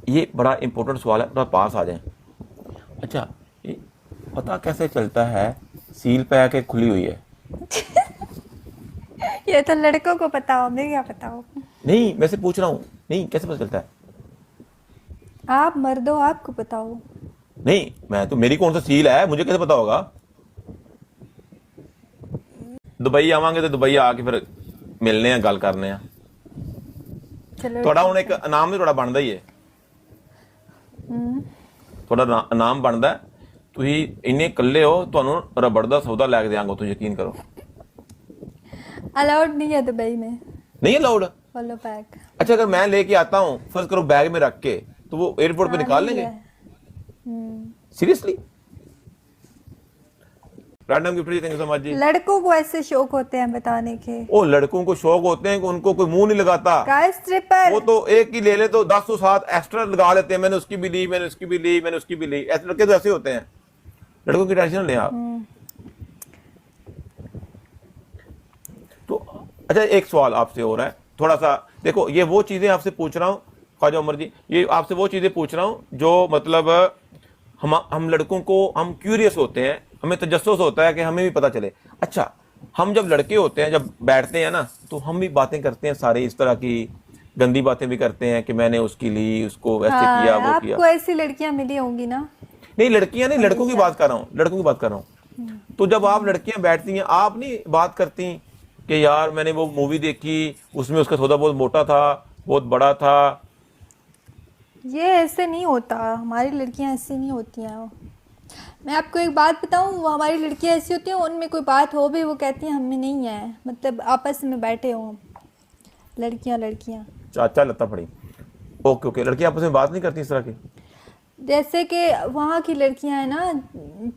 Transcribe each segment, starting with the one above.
ये बड़ा इंपॉर्टेंट सवाल है, थोड़ा पास आ जाए। अच्छा, ये पता कैसे चलता है सील पैक है खुली हुई है? ये तो लड़कों को पता हो, हमें क्या पता हो। नहीं, मैं से पूछ रहा हूँ, नहीं कैसे पता चलता है? आप मर्द हो, आपको पता हो। नहीं, मैं तो, मेरी कौन सा सील है, मुझे कैसे पता होगा? दुबई आवांगे तो दुबई आके फिर मिलने हैं, गल करने हैं। चलो थोड़ा हूँ ठीक एक है। इनाम भी थोड़ा बनता ही है, हम्म। थोड़ा इनाम बनता है। ਤੁਸੀਂ ਇੰਨੇ ਇਕੱਲੇ ਹੋ, ਤੁਹਾਨੂੰ ਰਬੜ ਦਾ ਸੌਦਾ ਲੈ ਕੇ ਦਿਆਂਗਾ, ਤੁਸੀਂ ਯਕੀਨ ਕਰੋ। अलाउड नहीं है दुबई में नहीं अलाउड? Follow pack. अच्छा, अगर मैं लेके आता हूँ फर्ज करो बैग में रख के, तो वो एयरपोर्ट पे हाँ निकाल नहीं लेंगे? है। हम्म। Seriously? Random gift thank you so much जी। लड़कों को ऐसे शौक होते हैं बताने के। ओ, लड़कों को शौक होते हैं कि उनको कोई मुंह नहीं लगाता। Guys triple. वो तो एक ही ले ले तो 10 साथ एक्स्ट्रा लगा लेते हैं, मैंने उसकी भी ली, मैंने उसकी भी ली, मैंने उसकी भी ली। ऐसे लड़के तो ऐसे होते हैं, लड़कों की टेंशन ले आप। तो अच्छा, एक सवाल आपसे हो रहा है थोड़ा सा, देखो ये वो चीजें आपसे पूछ रहा हूँ ख्वाजा उमर जी, ये आपसे वो चीजें पूछ रहा हूँ जो मतलब हम लड़कों को, हम क्यूरियस होते हैं, हमें तजस्सुस होता है कि हमें भी पता चले। अच्छा, हम जब लड़के होते हैं, जब बैठते हैं ना, तो हम भी बातें करते हैं सारे इस तरह की गंदी बातें भी करते हैं कि मैंने उसकी ली, उसको ऐसे किया, हाँ, वो किया। आपको ऐसी लड़कियां मिली होंगी ना। नहीं, लड़कियां नहीं, लड़कों की हमेशा। बात कर रहा हूँ, लड़कों की बात कर रहा हूँ। तो जब आप लड़कियां बैठती हैं, आप नहीं बात करती कि यार मैंने वो मूवी देखी, उसमें उसका सौदा बहुत मोटा था, बहुत बड़ा था? ये ऐसे नहीं होता, हमारी लड़कियां ऐसी नहीं होती हैं। मैं आपको एक बात बताऊं, वो हमारी लड़कियां ऐसी होती हैं, उनमें कोई बात हो भी वो कहती हैं हमें नहीं है, मतलब आपस में बैठे हों लड़कियां लड़कियां। चाचा लत्ता पड़ी। ओके ओके, लड़कियां आपस में बात नहीं करती इस तरह की? जैसे कि वहाँ की लड़कियां हैं ना,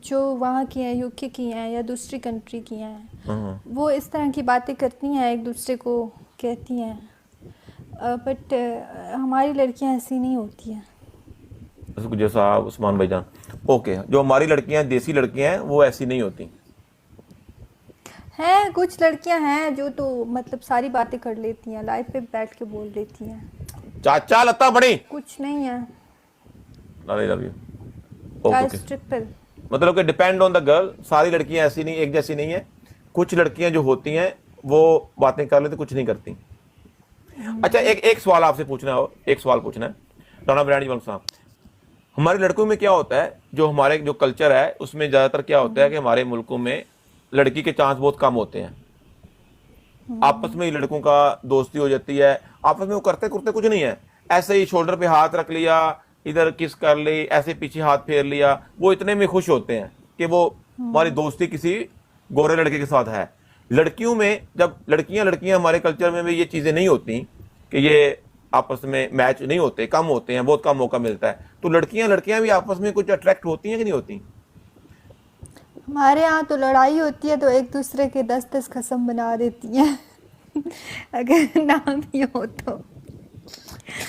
जो वहाँ की हैं, यूके की हैं या दूसरी कंट्री की हैं, वो इस तरह की बातें करती हैं, एक दूसरे को कहती हैं। बट हमारी लड़कियां ऐसी नहीं होती हैं। जैसा आप उस्मान भाईजान, ओके, जो हमारी लड़कियां देसी लड़कियां हैं वो ऐसी नहीं होती। हैं कुछ लड़कियां हैं जो तो मतलब सारी बातें कर लेती हैं, लाइफ पे बैठ के बोल देती हैं। चाचा लत्ता पड़ी। कुछ नहीं है। I love you. Okay okay, guys triple. मतलब कि डिपेंड ऑन द गर्ल, सारी लड़कियां ऐसी नहीं, एक जैसी नहीं है। कुछ लड़कियां जो होती हैं वो बातें कर लेती, कुछ नहीं करती। अच्छा, एक एक सवाल आपसे पूछना है, एक सवाल पूछना है राना ब्रांड जी साहब। हमारे लड़कों में क्या होता है, जो हमारे जो कल्चर है उसमें ज्यादातर क्या होता है कि हमारे मुल्कों में लड़की के चांस बहुत कम होते हैं। आपस में ही लड़कों का दोस्ती हो जाती है, आपस में वो करते कुरते कुछ नहीं है, ऐसे ही शोल्डर पे हाथ रख लिया, इधर किस कर ली, ऐसे पीछे हाथ फेर लिया, वो इतने में खुश होते हैं कि वो हमारी दोस्ती किसी गोरे लड़के के साथ है। लड़कियों में, जब लड़कियां लड़कियां हमारे कल्चर में भी ये चीजें नहीं होती कि ये आपस में मैच नहीं होते, कम होते हैं, बहुत कम मौका मिलता है। तो लड़कियां लड़कियां भी आपस में कुछ अट्रैक्ट होती हैं कि नहीं होती? हमारे यहाँ तो लड़ाई होती है तो एक दूसरे के 10-10 कसम बना देती हैं। अगर ना भी हो तो।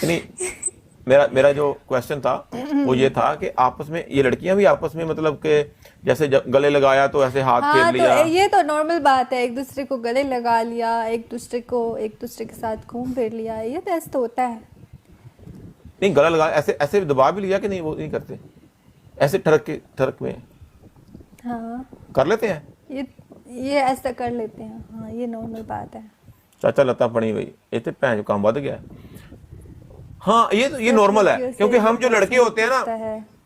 नहीं, मेरा मेरा जो क्वेश्चन था वो ये था कि आपस में ये लड़कियां भी आपस में मतलब कि जैसे गले लगाया तो ऐसे हाथ फेर हाँ, तो लिया। ये तो नॉर्मल बात है, एक दूसरे को गले लगा लिया, एक दूसरे के साथ घूम फिर लिया, ये तो ऐसे तो होता है। नहीं, गला लगा ऐसे ऐसे दबा भी लिया कि नहीं, वो नहीं करते? ऐसे ठरक में हाँ, कर लेते हैं। ये ये ऐसा कर लेते हैं, हाँ ये नॉर्मल बात है। चाचा लता पड़ी भाई, ये तो भैन जो काम बढ़ गया है। हाँ, ये सब नॉर्मल है, लड़कियों से क्योंकि हम जो लड़के होते हैं होता ना है।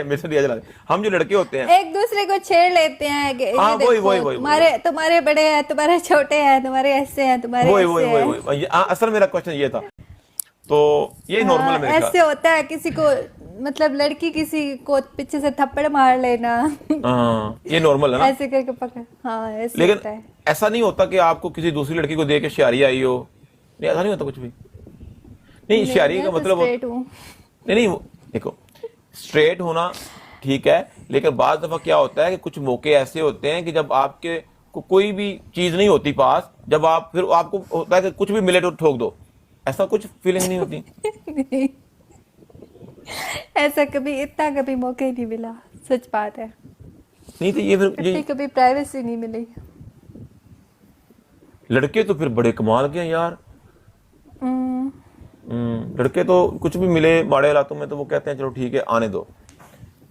मेरे से दिया जला दे। हम जो लड़के होते हैं, एक दूसरे को छेड़ लेते हैं कि हाँ, ये वही देखो वही वही तुम्हारे बड़े हैं, तुम्हारे छोटे हैं, तुम्हारे ऐसे हैं, तुम्हारे वही ऐसे वही वही हैं। वही हाँ, असल मेरा क्वेश्चन ये था। तो ये नॉर्मल है मेरे ख्याल। ऐसे होता है, किसी को मतलब लड़की किसी को पीछे से थप्पड़ मार लेना। हाँ, ये नॉर्मल है ना। ऐसे करके पकड़, हाँ ऐसे लेकिन होता है। ऐसा नहीं होता कि आपको किसी दूसरी लड़की को देख के शायरी आई हो? नहीं, ऐसा नहीं होता कुछ भी। नहीं, नहीं, शायरी मैं का तो मतलब स्ट्रेट हूँ। नहीं नहीं, देखो, स्ट्रेट होना ठीक है, लेकिन बाज दफा क्या होता है कि कुछ मौके ऐसे होते हैं कि जब आपके को कोई भी चीज नहीं होती पास, जब आप फिर आपको होता है कि कुछ भी मिले तो ठोक दो, ऐसा कुछ फीलिंग नहीं होती? नहीं, ऐसा कभी मौका ही नहीं मिला, सच बात है। नहीं तो ये फिर इतनी ये कभी प्राइवेसी नहीं मिली। लड़के तो फिर बड़े कमाल के हैं यार। लड़के तो कुछ भी मिले माड़े हालातों में तो वो कहते हैं चलो ठीक है आने दो।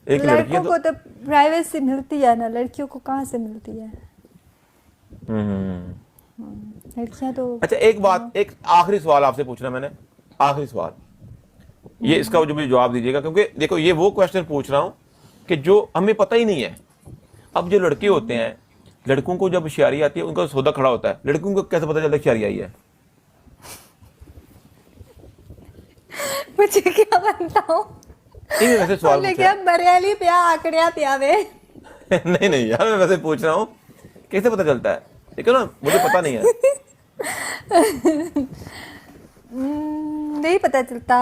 एक लड़की लड़कों को तो प्राइवेसी मिलती है ना, लड़कियों को कहाँ से मिलती है। लड़कियां तो अच्छा एक बात, एक आखिरी सवाल आपसे पूछना मैंने, आखिरी सवाल, ये इसका जो भी जवाब दीजिएगा, क्योंकि देखो ये वो क्वेश्चन पूछ रहा हूं कि जो हमें पता ही नहीं है। अब जो लड़के होते हैं, लड़कों को जब होशियारी आती है उनका सौदा खड़ा होता है, लड़कों को कैसे पता चलता है होशियारी आई है? मुझे क्या बनता हूँ नहीं मैं वैसे सवाल पूछ रहा बरेली पे आकड़िया पियावे। नहीं नहीं यार मैं वैसे पूछ रहा हूँ कैसे पता चलता है, देखो ना मुझे पता नहीं है। नहीं पता चलता।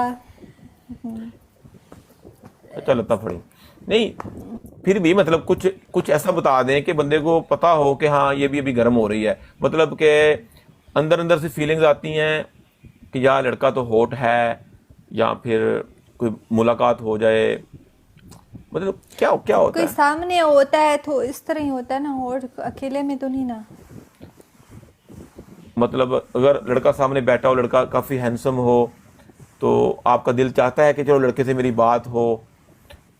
अच्छा लता फड़ी नहीं, फिर भी मतलब कुछ कुछ ऐसा बता दें कि बंदे को पता हो कि हाँ ये भी अभी गर्म हो रही है, मतलब कि अंदर अंदर से फीलिंग्स आती हैं कि यार लड़का तो हॉट है, या फिर कोई मुलाकात हो जाए, मतलब क्या क्या होता कोई है? सामने होता है तो इस तरह ही होता है ना, और अकेले में तो नहीं ना। मतलब अगर लड़का सामने बैठा हो, लड़का काफी हैंडसम हो, तो आपका दिल चाहता है कि चलो लड़के से मेरी बात हो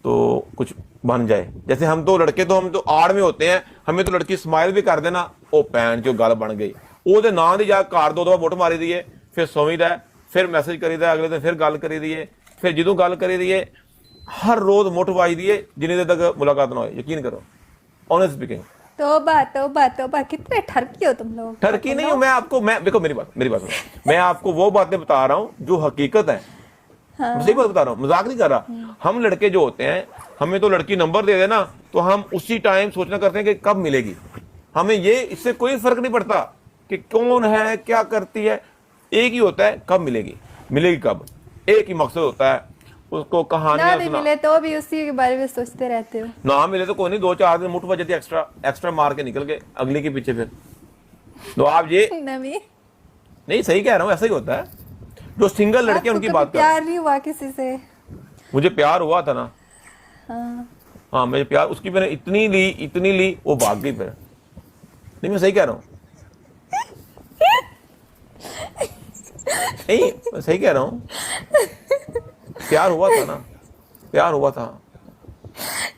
तो कुछ बन जाए। जैसे हम तो लड़के तो हम तो आड़ में होते हैं, हमें तो लड़की स्माइल भी कर देना ओ भैन जो गल बन गई, ਉਹਦੇ ਨਾਂ ਦੀ ਜਾ ਕਾਰ ਦੋ ਦਫਾ ਮੁੱਠ ਮਾਰੀ ਦੀਏ, ਫਿਰ ਸੌਂਵੀਦਾ, ਫਿਰ ਮੈਸੇਜ ਕਰੀਦਾ, ਅਗਲੇ ਦਿਨ ਫਿਰ ਗੱਲ ਕਰੀ ਦੀਏ, ਫਿਰ ਜਦੋਂ ਗੱਲ ਕਰੀ ਦੀਏ हर रोज मुठ वाई दिए जिन्हें देर तक मुलाकात ना हो। यकीन करो, ऑनेस्ट स्पीकिंग। तौबा तौबा तौबा, कितने ठरकी हो तुम लोग। ठरकी नहीं हूं मैं, आपको मैं देखो मेरी बात सुनो, मैं आपको वो बातें बता रहा हूं जो हकीकत है। मैं सही बात बता रहा हूँ, मजाक नहीं कर रहा। हम लड़के जो होते हैं, हमें तो लड़की नंबर दे देना तो हम उसी टाइम सोचना करते हैं कि कब मिलेगी। हमें ये इससे कोई फर्क नहीं पड़ता कि कौन है क्या करती है, एक ही होता है कब मिलेगी, मिलेगी कब, एक ही मकसद होता है। उसको कहानियां ना भी मिले तो भी उसी के बारे में सोचते रहते हो। ना मिले तो कोई नहीं, 2-4 दिन मुठ बजे एक्स्ट्रा मार के निकल गए अगली के पीछे। फिर तो आप ये नहीं, सही कह रहा हूँ, ऐसा ही होता है। जो सिंगल लड़के उनकी बात कर, प्यार नहीं हुआ किसी से? मुझे प्यार हुआ था ना। हाँ मुझे प्यार, उसकी मैंने इतनी ली वो भाग गई फिर। नहीं मैं सही कह रहा हूँ, नहीं मैं सही कह रहा हूँ, प्यार हुआ था ना, प्यार हुआ था।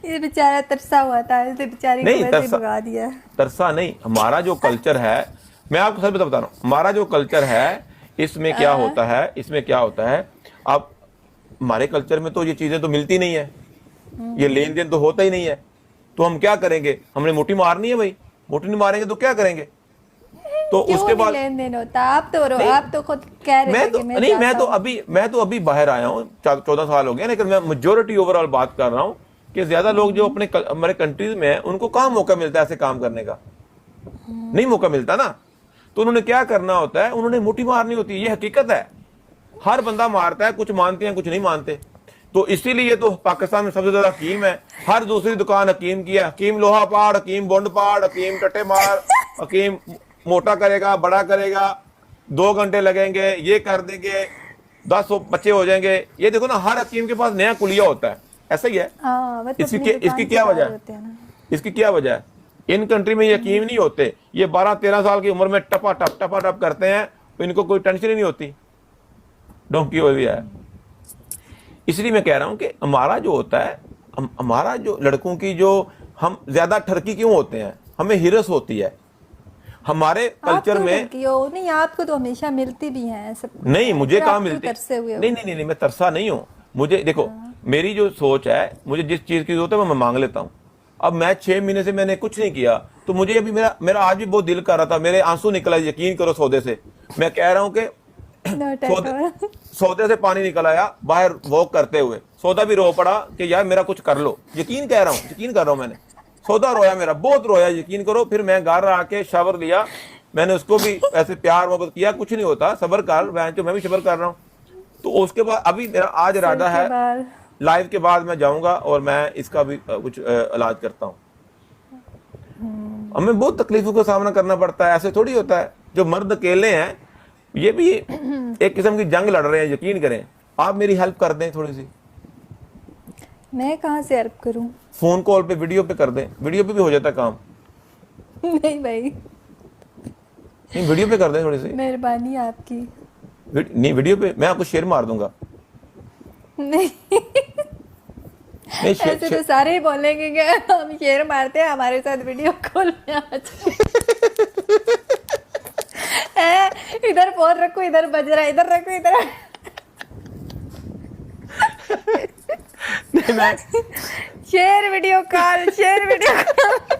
ये बेचारा तरसा हुआ था, इसे बेचारी को वैसे भगा दिया। तरसा नहीं, हमारा जो कल्चर है, मैं आपको सच बता रहा हूँ, हमारा जो कल्चर है इसमें क्या होता है, इसमें क्या होता है, अब हमारे कल्चर में तो ये चीजें तो मिलती नहीं है, ये लेन देन तो होता ही नहीं है। तो हम क्या करेंगे, हमने मुट्ठी मारनी है भाई, मुट्ठी नहीं मारेंगे तो क्या करेंगे? तो उसके बाद लेन देन होता। आप तो खुद कह रहे थे कि मैं तो अभी बाहर आया हूँ, 14 साल हो गए, लेकिन मैं मेजोरिटी ओवरऑल बात कर रहा हूँ कि ज्यादा लोग जो अपने हमारे कंट्रीज में हैं उनको कहाँ मौका मिलता है ऐसे काम करने का, नहीं मौका मिलता ना। तो उन्होंने क्या करना होता है, उन्होंने मुट्ठी मारनी होती है, ये हकीकत है। हर बंदा मारता है, कुछ मानते हैं कुछ नहीं मानते। तो इसीलिए तो पाकिस्तान में सबसे ज्यादा हकीम है, हर दूसरी दुकान हकीम की है। हकीम लोहा पाड़, हकीम बोंड पाड़, हकीम टट्टे मार, हकीम मोटा करेगा, बड़ा करेगा, 2 घंटे लगेंगे, ये कर देंगे, 10 बच्चे हो जाएंगे। ये देखो ना, हर हकीम के पास नया कुलिया होता है, ऐसा ही है। इसकी क्या वजह है, इसकी क्या वजह है? इन कंट्री में यकीन नहीं होते, ये 12-13 साल की उम्र में टपा टप करते हैं, तो इनको कोई टेंशन ही नहीं होती, डोंकी हो गया है। इसलिए मैं कह रहा हूं कि हमारा जो होता है, हमारा जो लड़कों की जो, हम ज्यादा ठरकी क्यों होते हैं, हमें हिरस होती है हमारे कल्चर में। नहीं, आपको तो हमेशा मिलती भी है सब। नहीं मुझे कहाँ मिलती, नहीं मैं तरसा नहीं हूँ। मुझे देखो, मेरी जो सोच है, मुझे जिस चीज की जरूरत है मैं मांग लेता हूँ। अब मैं 6 महीने से मैंने कुछ नहीं किया, तो मुझे अभी मेरा आज भी बहुत दिल कर रहा था, मेरे आंसू निकला, यकीन करो, सौदे से। मैं कह रहा हूँ कि सौदे से पानी निकल आया बाहर वॉक करते हुए, सौदा भी रो पड़ा कि यार मेरा कुछ कर लो। यकीन कर रहा हूँ मैंने, सौदा रोया मेरा, बहुत रोया, यकीन करो। फिर मैं घर आके शावर लिया, मैंने उसको भी ऐसे प्यार मोहब्बत किया, कुछ नहीं होता, सब्र कर, मैं भी सब्र कर रहा हूँ। तो उसके बाद अभी मेरा आज इरादा है, लाइव के बाद मैं जाऊंगा और मैं इसका भी कुछ इलाज करता हूँ। हमें बहुत तकलीफों का सामना करना पड़ता है, ऐसे थोड़ी होता है। जो मर्द अकेले हैं, ये भी एक किस्म की जंग लड़ रहे हैं, यकीन करें। आप मेरी हेल्प कर दें थोड़ी सी। मैं कहाँ से हेल्प करूं? फोन कॉल पे, वीडियो पे कर दें, वीडियो पे भी हो जाता है काम। नहीं भाई, नहीं वीडियो पे कर दें थोड़ी सी, मेहरबानी आपकी। नहीं वीडियो पे मैं आपको शेयर मार दूंगा। नहीं, नहीं ऐसे तो सारे ही बोलेंगे कि हम शेर मारते हैं, हमारे साथ वीडियो कॉल में आ जाओ। इधर फोन रखो, इधर बज रहा है, इधर रखो, इधर। नहीं, मैं share video call, share video call.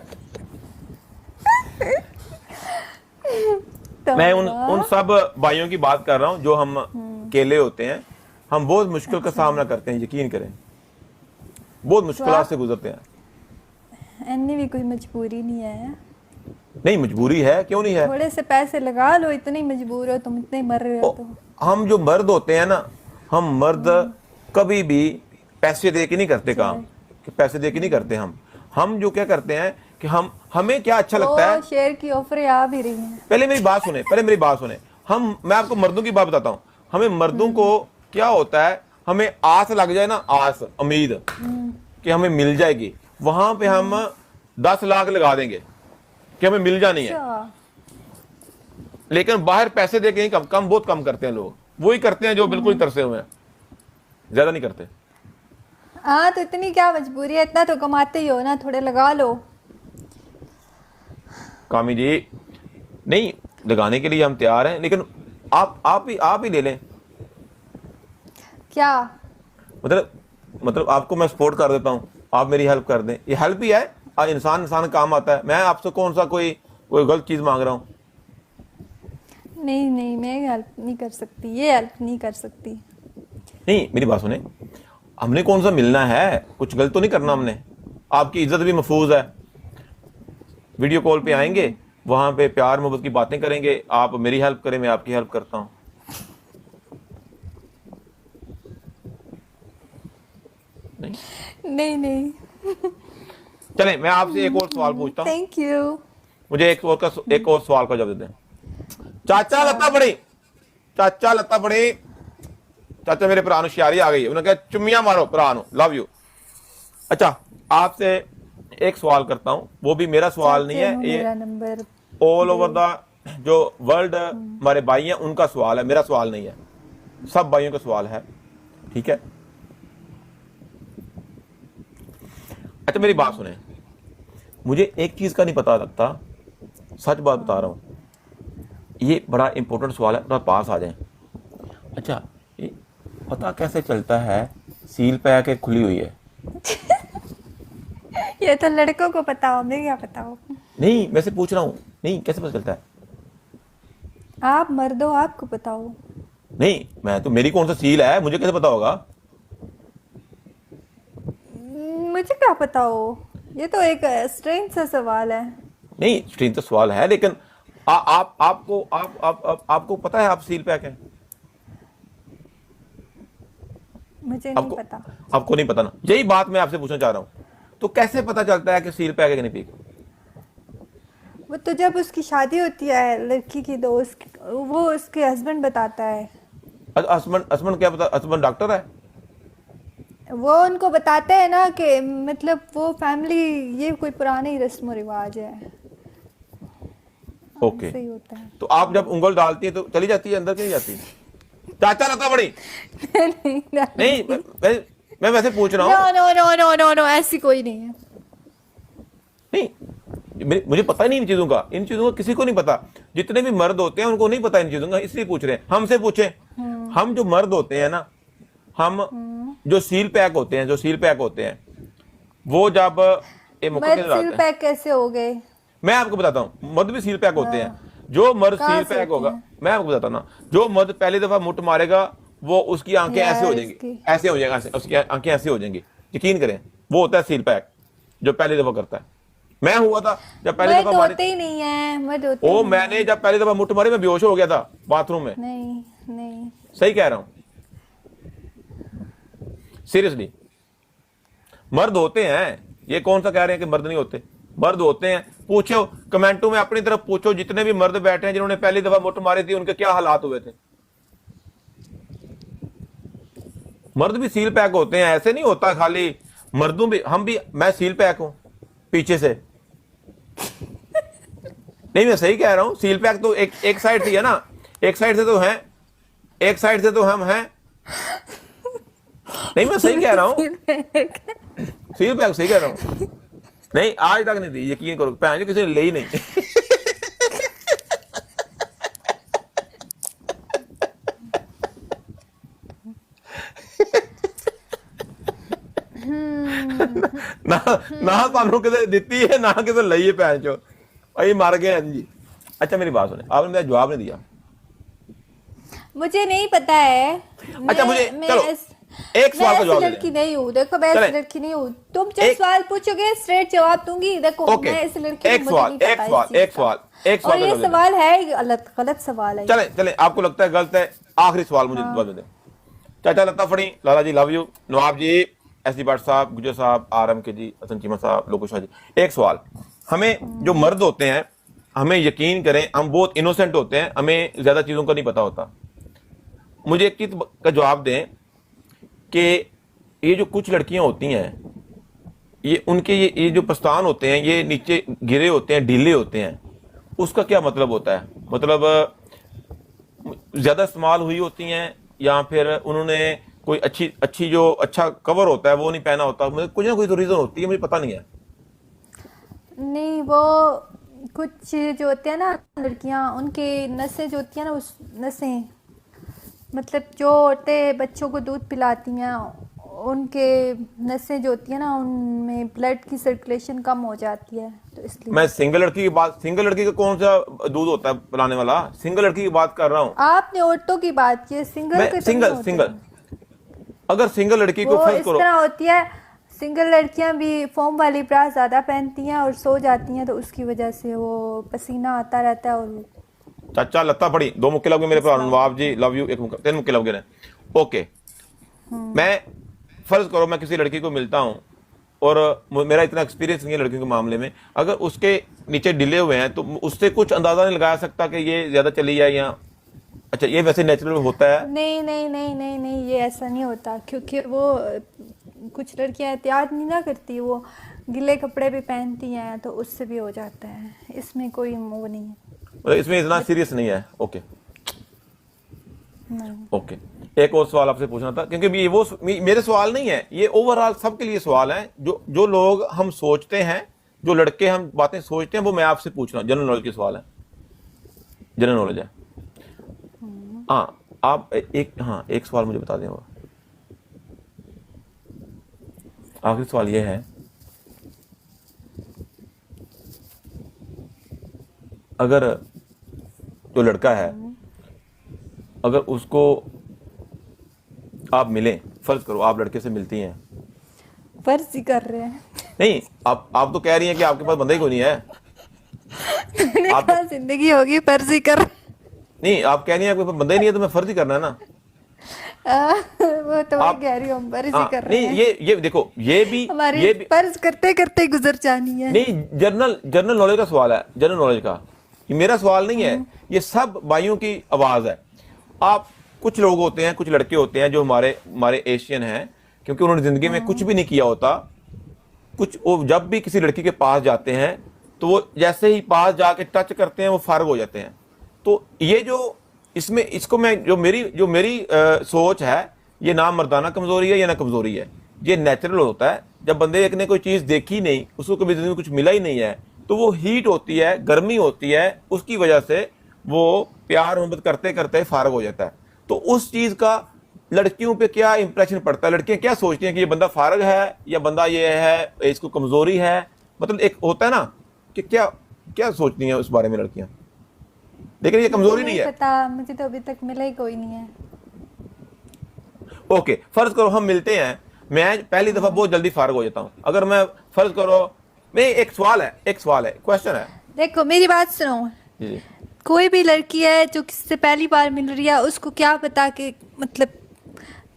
मैं उन सब भाइयों की बात कर रहा हूं जो हम अकेले होते हैं। हम बहुत मुश्किल का सामना करते हैं, यकीन करें, बहुत मुश्किलात से गुजरते हैं। इन्नी भी कोई मजबूरी नहीं है। नहीं मजबूरी है, क्यों नहीं है। थोड़े से पैसे लगा लो, इतनी मजबूर हो तुम, इतने मर रहे हो तो। हम जो मर्द होते हैं ना, हम मर्द कभी भी पैसे दे के नहीं करते काम, कि पैसे दे के नहीं करते। हम जो क्या करते हैं कि हमें क्या अच्छा लगता है। शेयर की ऑफर आ भी रही है। पहले मेरी बात सुने। मैं आपको मर्दों की बात बताता हूँ। हमें मर्दों को क्या होता है, हमें आस लग जाए ना, आस उम्मीद कि हमें मिल जाएगी, वहां पे हम 10 लाख लगा देंगे कि हमें मिल जानी है। अच्छा। लेकिन बाहर पैसे दे के ही बहुत कम करते हैं लोग। वही करते हैं जो बिल्कुल ही तरसे हुए हैं, ज्यादा नहीं करते। हाँ, तो इतनी क्या मजबूरी है, इतना तो कमाते ही हो ना, थोड़े लगा लो। कामी जी, नहीं लगाने के लिए हम तैयार हैं, लेकिन आप ही ले लें। क्या मतलब आपको मैं सपोर्ट कर देता हूँ, आप मेरी हेल्प कर दें। ये हेल्प ही है, इंसान काम आता है। मैं आपसे कौन सा कोई गलत चीज मांग रहा हूँ। नहीं नहीं, मैं हेल्प नहीं कर सकती, ये हेल्प नहीं कर सकती। नहीं मेरी बात सुने, हमने कौन सा मिलना है, कुछ गलत तो नहीं करना हमने। आपकी इज्जत भी महफूज है। वीडियो कॉल पे आएंगे, वहां पे प्यार मोहब्बत की बातें करेंगे, आप मेरी हेल्प करें, मैं आपकी हेल्प करता हूं। नहीं नहीं। चले मैं आपसे एक और सवाल पूछता हूं। Thank you. मुझे एक और सवाल का जवाब दे दें। चाचा लत्ता बड़ी, चाचा मेरे भरा शियारी आ गई है, उन्होंने कहा चुम्मियां मारो भरा, लव यू। अच्छा आपसे एक सवाल करता हूं, वो भी मेरा सवाल नहीं है, ये नंबर ऑल ओवर द जो वर्ल्ड हमारे भाई हैं उनका सवाल है, मेरा सवाल नहीं है, सब भाइयों का सवाल है, ठीक है। अच्छा मेरी बात सुने, मुझे एक चीज का नहीं पता लगता, सच बात बता रहा हूं, ये बड़ा इंपॉर्टेंट सवाल है, थोड़ा पास आ जाए। अच्छा ये पता कैसे चलता है सील पे आके खुली हुई है? ये तो लड़कों को पता हो, हमें क्या पता हो। नहीं वैसे पूछ रहा हूं, नहीं कैसे पता चलता है? आप मर्द हो, आपको पता हो। नहीं मैं तो, मेरी कौन सा सील है, मुझे कैसे पता होगा? मुझे क्या पता हो, ये तो एक स्ट्रेंज सा सवाल है। नहीं स्ट्रेंज तो सवाल है, लेकिन आपको पता है आप सील पैक है? मुझे नहीं पता। आपको नहीं पता ना, यही बात मैं आपसे पूछना चाह रहा हूं। तो कैसे पता चलता है कि सील पैक है कि नहीं पैक? वो तो जब उसकी शादी होती है लड़की की, दोस्त, वो उसके हस्बैंड बताता है। हस्बैंड क्या पता? हस्बैंड डॉक्टर है? वो उनको बताते हैं ना कि मतलब वो फैमिली, ये कोई पुराने ही रस्म रिवाज है। ओके ऐसे ही होता है। तो आप जब उंगल डालती है तो चली जाती है अंदर, क्यों जाती है? चाचा लता बड़ी नहीं, मैं वैसे पूछ रहा हूँ। No no no no no, ऐसी कोई नहीं है। नहीं मुझे पता ही नहीं इन चीजों का किसी को नहीं पता। जितने भी मर्द होते हैं उनको नहीं पता इन चीजों का, इसलिए पूछ रहे हैं। हमसे पूछे, हम जो मर्द होते हैं ना, हम जो सील पैक होते हैं वो जब सील पैक कैसे हो गए? मैं आपको बताता हूँ, मर्द भी सील पैक होते हैं। जो मर्द सील पैक होगा, मैं आपको बताता ना, जो मर्द पहली दफा मुठ मारेगा वो उसकी आंखें ऐसे हो जाएंगी, ऐसे हो जाएगा, उसकी आंखें ऐसे हो जाएंगी, यकीन करें, वो होता है सील पैक जो पहली दफा करता है। मैं हुआ था जब पहली दफा होते ही नहीं है, ओ मैंने जब पहली दफा मुठ मारी मैं बेहोश हो गया था बाथरूम में। नहीं सही कह रहा हूं, सीरियसली। मर्द होते हैं, ये कौन सा कह रहे हैं कि मर्द नहीं होते? मर्द होते हैं। पूछो कमेंटों में अपनी तरफ पूछो, जितने भी मर्द बैठे हैं जिन्होंने पहली दफा मुठ मारी थी उनके क्या हालात हुए थे। मर्द भी सील पैक होते हैं, ऐसे नहीं होता खाली मर्दों भी, हम भी, मैं सील पैक हूं पीछे से। नहीं मैं सही कह रहा हूं, सील पैक तो एक साइड से है ना, एक साइड से तो है, एक साइड से तो हम हैं। नहीं मैं सही कह रहा हूँ, फीडबैक सही कह रहा हूँ। नहीं आज तक नहीं दी, यकीन करो भैन जी किसी ने ले ही नहीं। ना ना ਤੁਹਾਨੂੰ किसी ਦਿੱਤੀ है ना किसी ਲਈ है भैन चो, अभी मर गए हैं जी। अच्छा मेरी बात सुने, आपने मेरा जवाब नहीं दिया। मुझे नहीं पता है। अच्छा मुझे चलो एक सवाल का मैं जवाब ऐसी दे लड़की दें। नहीं हूँ, देखो मैं ऐसी लड़की नहीं हूँ। तुम जब सवाल पूछोगे स्ट्रेट जवाब दूंगी। देखो ओके मैं ऐसी लड़की एक सवाल और ये का जवाब दे। सवाल है गलत सवाल है। चले चले आपको लगता है गलत है, आखिरी सवाल मुझे जवाब दे। चाचा लता फड़ी, Lala ji love you, Nawab ji, S D Bhatt साहब, गुजर साहब, आरएम के जी, हसन चीमा साहब, लोकू शाह जी, एक सवाल। हमें जो मर्द होते हैं, हमें यकीन करें हम बहुत इनोसेंट होते हैं, हमें ज्यादा चीजों का नहीं पता होता। मुझे एक चीज का जवाब दें कि ये जो कुछ लड़कियां होती हैं, ये उनके ये जो प्रस्तान होते हैं, ये नीचे गिरे होते हैं, ढीले होते हैं, उसका क्या मतलब होता है? मतलब ज्यादा इस्तेमाल हुई होती हैं या फिर उन्होंने कोई अच्छी जो अच्छा कवर होता है वो नहीं पहना होता? मुझे कुछ ना कोई तो रीजन होती है, मुझे पता नहीं है। नहीं वो कुछ जो होते हैं ना लड़कियां, उनके नसें जो होती हैं ना, उस नसें मतलब जो औरतें बच्चों को दूध पिलाती हैं, उनके नसें जो होती है ना, उनमें ब्लड की सर्कुलेशन कम हो जाती है, तो इसलिए। मैं सिंगल लड़की का कौन सा दूध होता है पिलाने वाला? सिंगल लड़की की बात कर रहा हूँ। आपने औरतों की बात की है, सिंगल अगर सिंगल लड़की को फर्ज इस करो, तरह होती है। सिंगल लड़कियां भी फोम वाली ब्रा ज्यादा पहनती हैं और सो जाती हैं, तो उसकी वजह से वो पसीना आता रहता है। और चाचा लत्ता पड़ी, 2 मुक्के लग गए मेरे पर, नवाब जी लव यू, 3 मुक्के लग गए। ओके मैं फर्ज करो मैं किसी लड़की को मिलता हूं और मेरा इतना एक्सपीरियंस नहीं है लड़कियों के मामले में, अगर उसके नीचे ढीले हुए हैं तो उससे कुछ अंदाजा नहीं लगाया सकता कि ये ज्यादा चली जाए या अच्छा ये वैसे नेचुरल होता है? नहीं नहीं नहीं नहीं नहीं, ये ऐसा नहीं होता, क्योंकि वो कुछ लड़कियां एहतियात नहीं ना करती, वो गीले कपड़े भी पहनती हैं, तो उससे भी हो जाता है। इसमें कोई वो नहीं है, मतलब इसमें इतना सीरियस नहीं है। ओके नहीं। ओके एक और सवाल आपसे पूछना था, क्योंकि ये वो मेरे सवाल नहीं है, ये ओवरऑल सबके लिए सवाल है। जो लोग हम सोचते हैं, जो लड़के हम बातें सोचते हैं, वो मैं आपसे पूछ रहा हूँ। जनरल नॉलेज के सवाल है, जनरल नॉलेज है। हाँ आप एक सवाल मुझे बता दें। आखिरी सवाल ये है, अगर जो लड़का है, अगर उसको आप मिलें, फर्ज करो आप लड़के से मिलती हैं, फर्ज ही कर रहे हैं। नहीं आप तो कह रही हैं कि आपके पास बंदा ही कोई नहीं है। आप जिंदगी होगी फर्ज ही कर। नहीं आप कह रही हैं आपके पास बंदा ही नहीं है, तो मैं फर्ज ही करना है ना। वो तो मैं कह रही हूँ हम फर्ज ही कर रहे हैं। नहीं ये देखो ये भी फर्ज करते करते गुजर जानी है। नहीं जनरल नॉलेज का सवाल है, जनरल नॉलेज का, ये मेरा सवाल नहीं है, ये सब भाइयों की आवाज है। आप कुछ लोग होते हैं, कुछ लड़के होते हैं जो हमारे एशियन हैं, क्योंकि उन्होंने जिंदगी में कुछ भी नहीं किया होता, कुछ वो जब भी किसी लड़की के पास जाते हैं तो वो जैसे ही पास जाके टच करते हैं वो फारग हो जाते हैं। तो ये जो इसमें इसको मैं जो मेरी सोच है, ये ना मर्दाना कमजोरी है या ना कमजोरी है, ये नेचुरल होता है। जब बंदे एक ने कोई चीज देखी नहीं, उसको कभी जिंदगी में कुछ मिला ही नहीं है, तो वो हीट होती है, गर्मी होती है, उसकी वजह से वो प्यार मोहब्बत करते करते फारग हो जाता है। तो उस चीज का लड़कियों पे क्या इंप्रेशन पड़ता है? लड़कियां क्या सोचती हैं कि ये बंदा फारग है या बंदा ये है, इसको कमजोरी है? मतलब एक होता है ना कि क्या क्या सोचती हैं उस बारे में लड़कियां, लेकिन ये कमजोरी नहीं है। पता, मुझे तो अभी तक मिला ही कोई नहीं है। ओके फर्ज करो हम मिलते हैं, मैं पहली दफा बहुत जल्दी फारग हो जाता हूं। अगर मैं फर्ज करो मैं एक सवाल है क्वेश्चन है। देखो मेरी बात सुनो जी। कोई भी लड़की है जो किसी से पहली बार मिल रही है, उसको क्या पता कि मतलब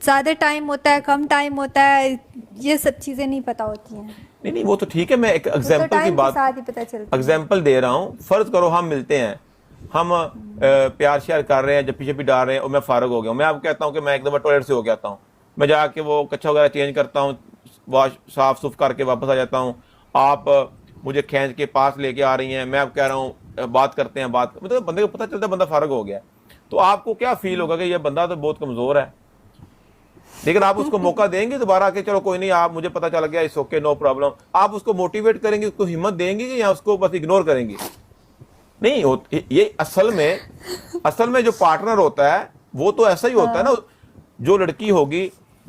ज़्यादा टाइम होता है, कम टाइम होता है, ये सब चीज़ें नहीं पता होती हैं। नहीं वो तो ठीक है, मैं एक एग्जांपल की बात एग्जांपल दे रहा हूँ। फर्ज करो हम मिलते हैं, हम प्यार श्यार कर रहे हैं, जप्पी शप्पी डाल रहे हैं और मैं फारग हो गया हूँ। मैं आपको कहता हूँ कि मैं एक दफा टॉयलेट से हो गया हूँ, मैं जाके वो कच्चा वगैरह चेंज करता हूँ, वॉश साफ सुफ करके वापस आ जाता हूँ, आप मुझे खींच के पास लेके आ रही हैं, मैं आप कह रहा हूँ बात करते हैं, मतलब बंदे को पता चलता है बंदा फारग हो गया। तो आपको क्या फील होगा कि ये बंदा तो बहुत कमजोर है, लेकिन आप उसको मौका देंगे दोबारा कि चलो कोई नहीं, आप मुझे पता चल गया, इट्स ओके, नो प्रॉब्लम, आप उसको मोटिवेट करेंगे, उसको हिम्मत देंगे या उसको बस इग्नोर करेंगे? नहीं हो, ये असल में जो पार्टनर होता है वो तो ऐसा ही होता है ना। जो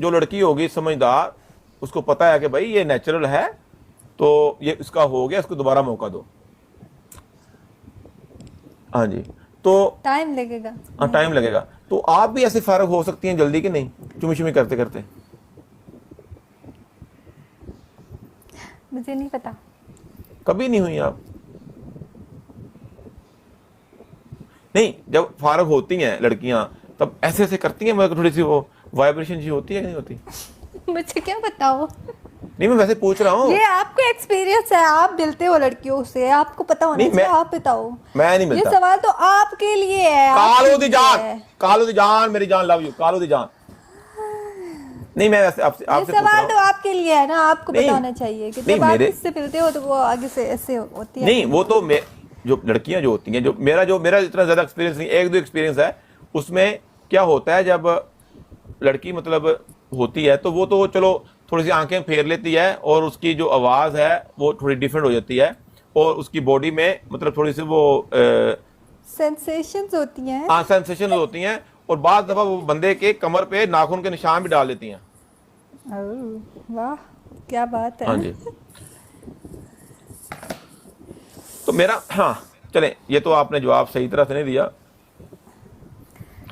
लड़की होगी समझदार, उसको पता है कि भाई ये नेचुरल है, तो ये इसका हो गया, इसको दोबारा मौका दो। हाँ जी, तो टाइम लगेगा। हाँ टाइम लगेगा। तो आप भी ऐसे फारग हो सकती हैं जल्दी कि नहीं, चुमी चुमी करते करते? मुझे नहीं पता। कभी नहीं हुई आप? नहीं, जब फारग होती हैं लड़कियां तब ऐसे ऐसे करती हैं, मतलब थोड़ी सी वो वाइब्रेशन जी होती है कि नहीं होती? मुझे क्या बताओ, नहीं, मैं वैसे पूछ रहा हूँ। ये आपको एक्सपीरियंस है, आप मिलते हो लड़कियों से, आपको पता होना नहीं, चाहिए, आप बताओ। मैं नहीं ये मिलता। सवाल तो आपके लिए है। कालो दी जान, कालो दी जान, मेरी जान, लव यू कालो दी जान। नहीं, मैं वैसे आपसे ये पूछ रहा सवाल तो हूँ। आपके लिए है ना, आपको नहीं, पता होना चाहिए कि नहीं, जब आप मेरे- इससे मिलते हो तो वो आगे से ऐसे होती है। नहीं, वो तो जो लड़कियां जो होती हैं, जो मेरा इतना ज्यादा एक्सपीरियंस नहीं, एक दो एक्सपीरियंस है। उसमें क्या होता है, जब लड़की मतलब होती है तो वो तो चलो थोड़ी सी आंखें फेर लेती है और उसकी जो आवाज है वो थोड़ी डिफरेंट हो जाती है, और उसकी बॉडी में मतलब थोड़ी सी वो सेंसेशंस होती हैं। सेंसेशन होती हैं, और बाद दफा वो बंदे के कमर पे नाखून के निशान भी डाल देती हैं। ओह, वाह क्या बात है। हाँ जी। तो मेरा, हाँ चलें, ये तो आपने जवाब सही तरह से नहीं दिया,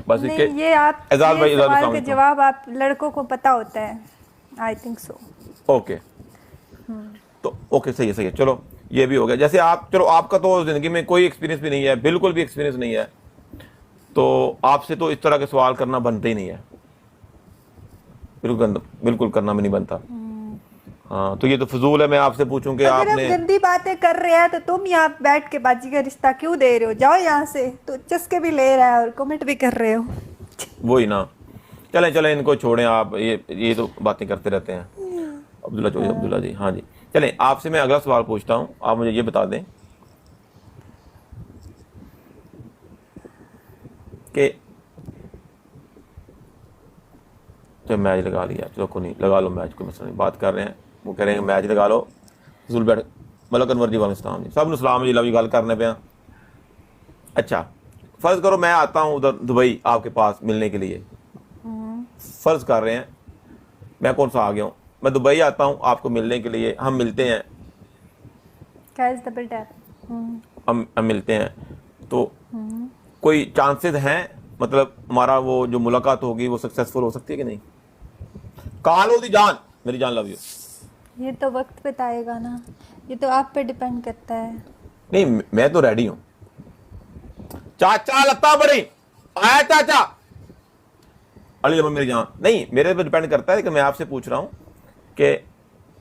बस नहीं, इसके ये आप एजाज भाई, ये एजाज सवाल अस्सलाम का वालेकुम। जवाब आप लड़कों को पता होता है, आई थिंक सो। ओके, तो ओके, सही है, चलो ये भी हो गया। जैसे आप, चलो आपका तो जिंदगी में कोई एक्सपीरियंस भी नहीं है, बिल्कुल भी एक्सपीरियंस नहीं है, तो आपसे तो इस तरह के सवाल करना बनते ही नहीं है, बिल्कुल करना भी नहीं बनता। हाँ, तो ये तो फजूल है मैं आपसे पूछूं कि अगर आपने, हम गंदी बातें कर रहे हैं तो तुम यहाँ बैठ के बाजी का रिश्ता क्यों दे रहे हो? जाओ यहाँ से। तो चस्के भी ले रहा है और कमेंट भी कर रहे हो। वही ना, चलें इनको छोड़ें आप, ये तो बातें करते रहते हैं। अब्दुल्ला जी, हाँ जी, चलें आपसे मैं अगला सवाल पूछता हूँ, आप मुझे ये बता दें कि तो मैच लगा लिया, चलो को नहीं लगा लो मैच, कोई मसला नहीं, बात कर रहे हैं, वो कह रहे हैं मैच लगा लो, फजूल बैठ, मलक अनवर जी वाले सलाम जी, सब सलाम जी, लव जी, गल करने पे। अच्छा, फर्ज करो मैं आता हूँ उधर दुबई आपके पास मिलने के लिए, फर्ज कर रहे हैं मैं कौन सा आ गया हूँ, मैं दुबई आता हूँ आपको मिलने के लिए, हम मिलते हैं, गाइस डबल टैप। हम मिलते हैं, तो कोई चांसेस हैं, मतलब हमारा वो जो मुलाकात होगी वो सक्सेसफुल हो सकती है कि नहीं? कालो दी जान, मेरी जान, लव यू। ये तो वक्त बताएगा ना, ये तो आप पे डिपेंड करता है। नहीं, मैं तो रेडी हूं। चाचा लत्ता बड़ी आया, चाचा अली लम्बा, मेरी जान। नहीं, मेरे पे डिपेंड करता है कि मैं आपसे पूछ रहा हूं कि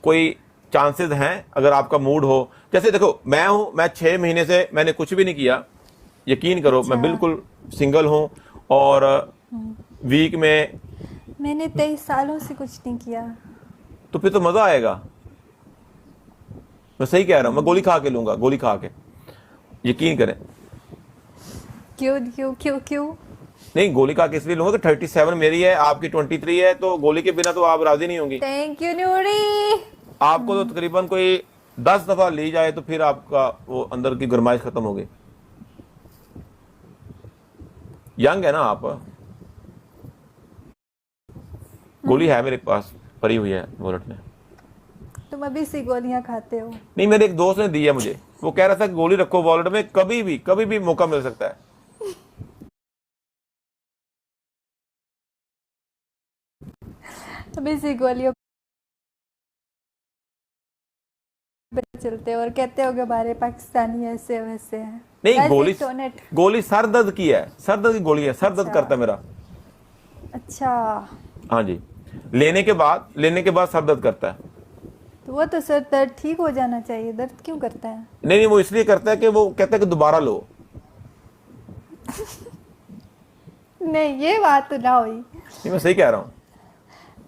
कोई चांसेस हैं, अगर आपका मूड हो। जैसे देखो, मैं 6 महीने से मैंने कुछ भी नहीं किया, यकीन करो, मैं बिल्कुल सिंगल हूं, और वीक में मैंने 23 सालों से कुछ नहीं किया। तो फिर तो मजा आएगा। मैं सही कह रहा हूं, मैं गोली खा के लूंगा, गोली खा के, यकीन करें। क्यों क्यों क्यों क्यों? नहीं, गोली खा के इसलिए लूंगा कि 37 मेरी है, आपकी 23 है, तो गोली के बिना तो आप राजी नहीं होंगी। थैंक यू नूरी। आपको तो तकरीबन कोई 10 दफा ली जाए तो फिर आपका वो अंदर की गरमाइश खत्म हो गई। यंग है ना आप। गोली है मेरे पास, पड़ी हुई है वॉलेट में। तुम अभी से गोलियां खाते हो? नहीं, मेरे एक दोस्त ने दी है मुझे, वो कह रहा था कि गोली रखो वॉलेट में, कभी भी मौका मिल सकता है। अभी से गोलियों पे चलते हो और कहते हो कि हमारे पाकिस्तानी ऐसे वैसे हैं। नहीं, Guys, गोली एक टोनेट। गोली सर दर्द की है, सर दर्द की गोली है, सर दर्द करता है मेरा। अच्छा, हाँ जी, लेने के बाद सर दर्द करता है। तो वो तो सर दर्द ठीक हो जाना चाहिए, दर्द क्यों करता है? नहीं, वो इसलिए करता है कि वो कहता है कि दोबारा लो। नहीं, ये बात तो ना हुई। नहीं, मैं सही कह रहा हूँ।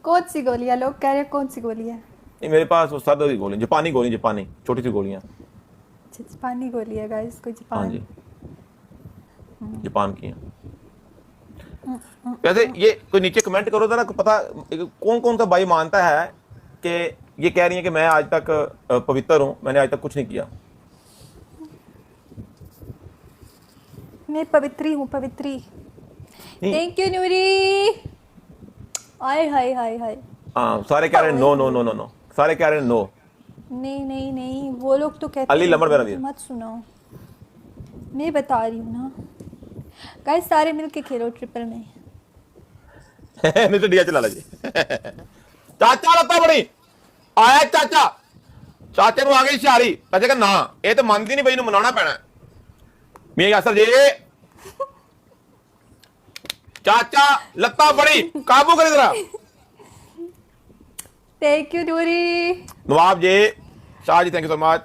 कौन सी गोलियां? लोग कह रहे हैं कौन सी गोली है? नहीं, मेरे पास वो सर दर्द की गोली, जापानी छोटी सी गोलियां। अच्छा, जापानी गोली है गाइस, कोई हाँ जापान। जी, जापान की हैं। वैसे ये कोई नीचे कमेंट करो जरा, पता कौन कौन सा भाई मानता है कि ये कह रही है कि मैं आज तक पवित्र हूं, मैंने आज तक कुछ नहीं किया। मैं पवित्री हूँ, पवित्री। थैंक यू नूरी। हाय हाय हाय हाय। हाँ, सारे कह रहे हैं no no no no no, सारे कह रहे हैं नो। नहीं नहीं नहीं, वो लोग तो कहते अली लमड़ मेरा हैं वीर। मत सुनाओ, मैं बता रही हूँ ना। गाइस सारे मिलके खेलो ट्रिपल में। मिस्टर डिया चला जी। चाचा लत्ता बड़ी आया चाचा, चाचे ਨੂੰ आ गई शारी, चाचे का ना ये तो मानती नहीं, भाई ਨੂੰ ਮਨਾਉਣਾ ਪੈਣਾ। मियां यासर जी, चाचा लत्ता बड़ी काबू कर जरा। Thank you Noori. Nawab ji, Shah ji, thank you so much.